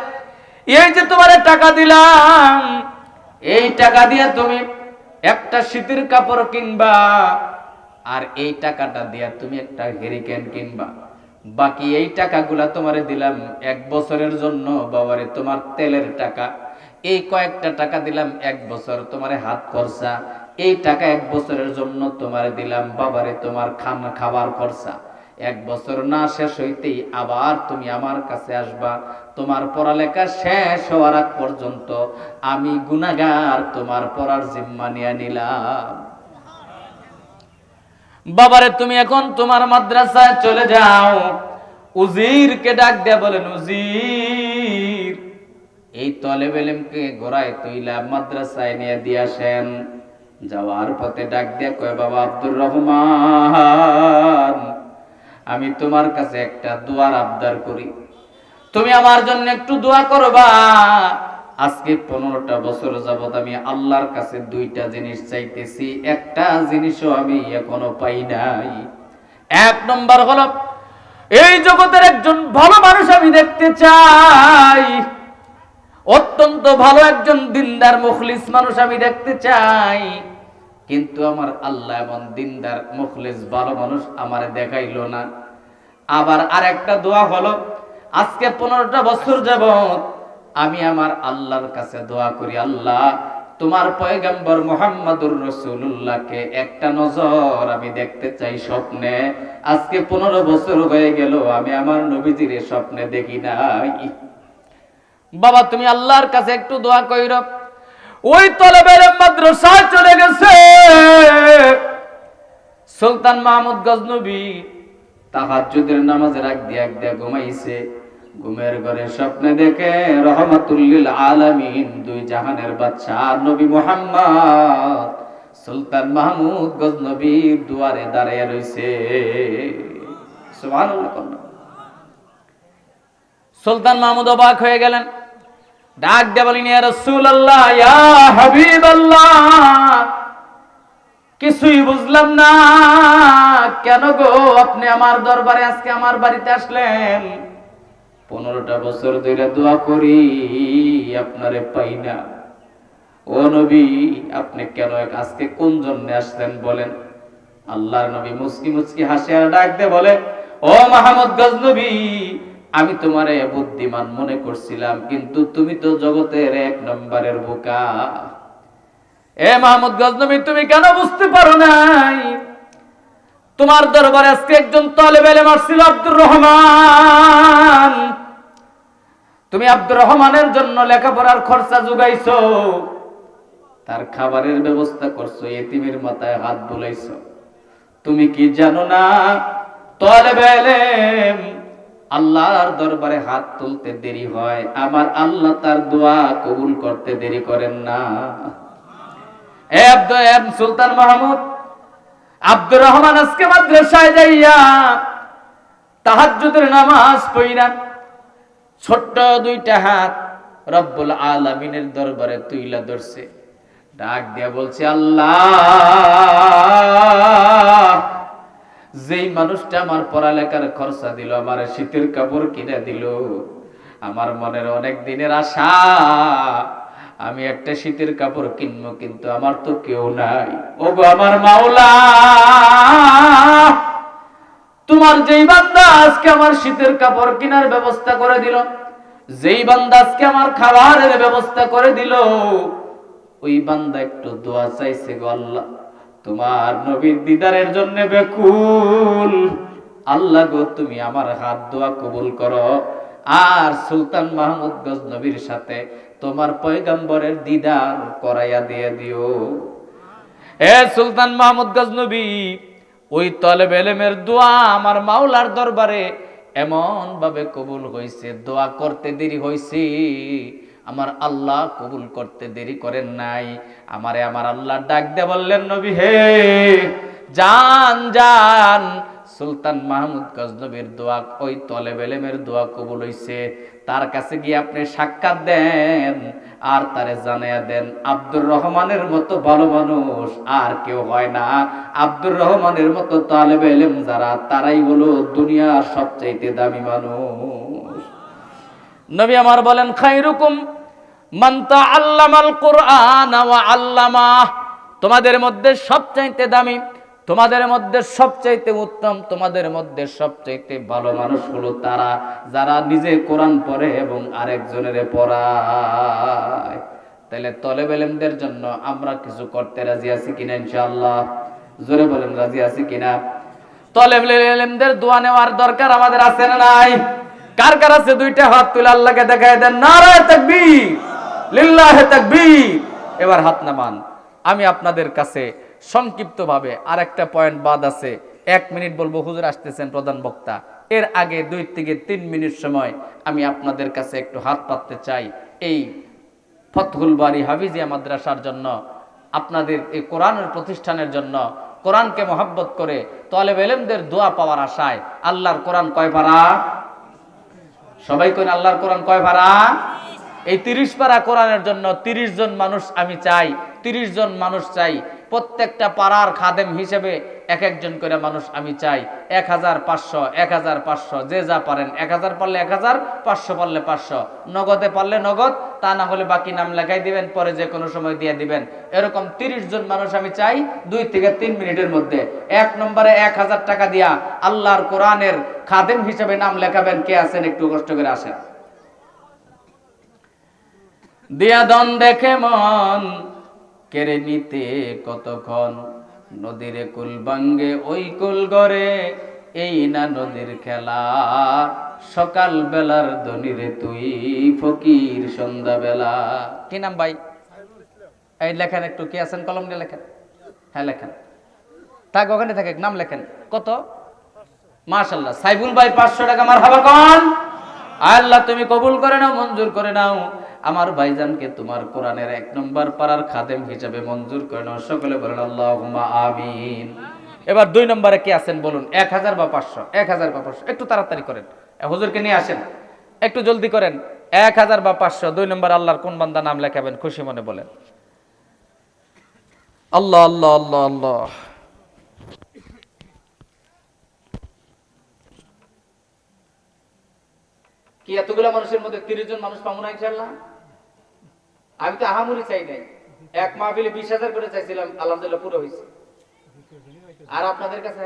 এই যে তোমারে টাকা দিলাম, এই টাকা দিয়ে তুমি একটা শীতের কাপড় কিনবা, আর এই টাকাটা দিয়া তুমি একটা হেরিকেন কিনবা। বাকি এই টাকাগুলা তোমারে দিলাম 1 বছরের জন্য বাবারে, তোমার তেলের টাকা। এই কয়েকটা টাকা দিলাম 1 বছর তোমারে হাত খরচা। এই টাকা 1 বছরের জন্য তোমারে দিলাম বাবারে, তোমার খাবার খরচা। 1 বছর না শেষ হইতেই আবার তুমি আমার কাছে আসবা। তোমার পড়ালেখা শেষ হওয়ার আগ পর্যন্ত আমি গুনাহগার তোমার পড়ার জিম্মা নিয়ে নিলাম। বাবারে তুমি এখন তোমার মাদ্রাসায় চলে যাও। উজিরকে ডাক দেয়া বলেন, উজির, এই তলেবে ইলমকে গোড়ায় তুইলা মাদ্রাসায় নিয়ে দিয়ে আসেন। যাওয়ার পথে ডাক দিয়ে কয়, বাবা আব্দুর রহমান, আমি তোমার কাছে একটা দোয়ার আবদার করি, তুমি আমার জন্য একটু দোয়া করবা। আজকে 15টা বছর যাবত আমি আল্লাহর কাছে 2টা জিনিস চাইতেছি, একটা জিনিসও আমি এখনো পাই নাই। 1 নম্বর হলো এই জগতের একজন ভালো মানুষ আমি দেখতে চাই, অত্যন্ত ভালো একজন দিনদার মুখলিস মানুষ আমি দেখতে চাই। কিন্তু আমার আল্লাহ এমন দিনদার মুখলিস ভালো মানুষ আমারে দেখাইলো না। আবার আরেকটা দোয়া হলো, আজকে 15টা বছর যাবত আমি আমার আল্লাহর কাছে দোয়া করি, আল্লাহ তোমার পয়গম্বর মুহাম্মদুর রাসূলুল্লাহকে একটা নজর আমি দেখতে চাই স্বপ্নে। আজকে 15 বছর হয়ে গেল আমি আমার নবীজির স্বপ্নে দেখি নাই। বাবা তুমি আল্লাহর কাছে একটু দোয়া কইরো। ওই তলেবের মাদ্রাসায় চলে গেছে সুলতান মাহমুদ গজনবী, তাহাজ্জুদের নামাজের আগ দিয়ে ঘুমাইছে। ঘুমের ঘরে স্বপ্নে দেখে রহমাতুল লিল আলামিন, 2 জাহানের বাদশা নবী মুহাম্মদ সুলতান মাহমুদ গজনবীর দুয়ারে দাঁড়িয়ে রইছে। সুবহানাল্লাহ। সুলতান মাহমুদ অবাক হয়ে গেলেন, ডাক দিয়ে বলেন, ইয়া রাসূলুল্লাহ, ইয়া হাবিবাল্লাহ, কিছুই বুঝলাম না, কেন গো আপনি আমার দরবারে আজকে আমার বাড়িতে আসলেন? 15টা বছর ধরে দোয়া করি আপনারে পাই না। ও নবী, আপনি কেন আজকে কোন জন্য আসলেন বলেন? আল্লাহর নবী মুস্কি মুস্কি হাসে আর ডাক দিয়ে বলে, ও মাহমুদ গজনবী, আমি তোমারে বুদ্ধিমান মনে করছিলাম, কিন্তু তুমি তো জগতের 1 নম্বরের বোকা। এ মাহমুদ গজনবী, তুমি কেন বুঝতে পারো নাই? তোমার দরবারে আজকে একজন তালেবে ইলম আসছিল, আব্দুর রহমান। তুমি আব্দুর রহমানের জন্য লেখাপড়ার খরচা জোগাইছো, তার খাবারের ব্যবস্থা করছো, এতিমের মাথায় হাত বুলাইছো। তুমি কি জানো না, তালেবে ইলম আল্লাহর দরবারে হাত তুলতে দেরি হয়, আমার আল্লাহ তার দোয়া কবুল করতে দেরি করেন না। সুলতান মাহমুদ আব্দুর রহমান আজকে মাদ্রাসায় যাইয়া তাহাজ্জুদের নামাজ পড়িয়া ছোট্ট 2টা হাত রব্বুল আলামিনের দরবারে তুইলা ধরছে, ডাক দিয়া বলছে, আল্লাহ, যেই মানুষটা আমার পড়ালেখার খরচা দিল, আমার শীতের কাপড় কিনে দিল, আমার মনের অনেক দিনের আশা আমি একটা শীতের কাপড় কিনবো, কিন্তু আমার তো কেউ নাই। ওগো আমার মাওলা, তোমার যেই বান্দা আজকে আমার শীতের কাপড় কেনার ব্যবস্থা করে দিল, যেই বান্দা আজকে আমার খাবারের ব্যবস্থা করে দিল, ওই বান্দা একটু দোয়া চাইছে গো আল্লাহ, তোমার নবীর দিদারের জন্য বেকুল। আল্লাহ গো, তুমি আমার হাত দোয়া কবুল করো, আর সুলতান মাহমুদ গজনবীর সাথে তোমার পয়গম্বরের দিদার করাইয়া দিয়ে দিও। এ সুলতান মাহমুদ গজনবী, ওই তালেবে ইলমের দোয়া আমার মাওলার দরবারে এমন ভাবে কবুল হইছে, দোয়া করতে দেরি হইছে, আমার আল্লাহ কবুল করতে দেরি করেন নাই। আমারে আমার আল্লাহ ডাক দিয়ে বললেন, নবী হে, যান যান, সুলতান মাহমুদ গজনবীর দোয়া, ওই তালেবে ইলমের দোয়া কবুল হইছে, তার কাছে গিয়ে আপনি সাক্ষাৎ দেন আর তারে জানাইয়া দেন, আব্দুর রহমানের মতো ভালো মানুষ আর কেউ হয় না। আব্দুর রহমানের মতো তালেবে ইলম যারা, তারাই হলো দুনিয়ার সবচাইতে দামি মানুষ। নবী আমার বলেন, খায়রুকুম মান তাআল্লামাল কুরআন ওয়া আল্লামা, তোমাদের মধ্যে সবচাইতে দামি, তোমাদের মধ্যে সবচাইতে উত্তম, তোমাদের মধ্যে সবচাইতে ভালো মানুষ হলো তারা যারা নিজে কোরআন পড়ে এবং আরেকজনের পড়ায়। তাহলে তালেবে ইলমদের জন্য আমরা কিছু করতে রাজি আছি কিনা? ইনশাআল্লাহ, জোরে বলেন রাজি আছি কিনা? তালেবুল ইলমদের দোয়া নেওয়ার দরকার আমাদের আছে না নাই? কার কার আছে দুইটা হাত তুলে আল্লাহকে দেখায় দেন, নারায়ে তাকবীর, লিল্লাহি তাকবীর। এবার হাত নামান। আমি আপনাদের কাছে সংক্ষিপ্তভাবে আরেকটা পয়েন্ট বাদ আছে, 1 মিনিট বলবো, হুজুর আসতেছেন প্রধান বক্তা। এর আগে 2 থেকে 3 মিনিট সময় আমি আপনাদের কাছে একটু হাত পাততে চাই এই ফতহুল বাড়ি হাফিজিয়া মাদ্রাসার জন্য, আপনাদের এই কোরআনের প্রতিষ্ঠানের জন্য, কোরআনকে মহব্বত করে তালেব ইলমদের দোয়া পাওয়ার আশায়। আল্লাহর কোরআন কয় পারা? সবাই কইন আল্লাহর কোরআন কয় পারা? এই 30 পারা কোরআনের জন্য 30 জন মানুষ আমি চাই, 30 জন মানুষ চাই। প্রত্যেকটা পাড়ার খাদেম হিসেবে এক একজন করে মানুষ আমি চাই। 1500 1500 যে যা পারেন, 1000 পারলে 1000, 500 পারলে 500, নগদে পারলে নগদ, তা না হলে বাকি নাম লেখাই দিবেন, পরে যে কোনো সময় দিয়ে দিবেন। এরকম 30 জন মানুষ আমি চাই 2 থেকে 3 মিনিটের মধ্যে। 1 নম্বরে 1000 টাকা দিয়া আল্লাহর কোরআনের খাদেম হিসেবে নাম লেখাবেন। কে আছেন একটু কষ্ট করে আসেন। দিয়া দন দেখে মন কেড়ে নিতে কতক্ষণ, নদীরে কুল ভাঙ্গে ওই কুল গড়ে, এই না নদীর খেলা, সকাল বেলার ধনীরে তুই ফকির সন্ধ্যা বেলা। কি নাম ভাই? এই লেখেন একটু, কে আছেন কলম দিয়ে লেখেন। হ্যাঁ লেখেন, থাক ওখানে থাকে, নাম লেখেন। কত? মাশাআল্লাহ। সাইফুল ভাই 500 টাকা। মারহাবা কোন? আল্লাহ তুমি কবুল করে নাও, মঞ্জুর করে নাও। আমার ভাইজানকে তোমার কোরআনের 1 নম্বর পাড়ার খাদেম হিসেবে মঞ্জুর করে নাও। সকলে বলেন আল্লাহুম্মা আমিন। এবার 2 নম্বরে কে আছেন বলুন? 1000 বা 500? 1000 বা 500? একটু তাড়াতাড়ি করেন, হুজুরকে নিয়ে আসেন, একটু জলদি করেন। 1000 বা 500? 2 নম্বর আল্লাহর কোন বান্দা নাম লেখাবেন খুশি মনে বলেন। আল্লাহ আল্লাহ আল্লাহ আল্লাহ। কি এতগুলা মানুষের মধ্যে 30 জন মানুষ পাবো না ইনশাআল্লাহ? আমি তো আহামরি চাই নাই, এক মাহফিলে 20,000 করে চাইছিলাম, আলহামদুলিল্লাহ পুরো হয়েছে। আর আপনাদের কাছে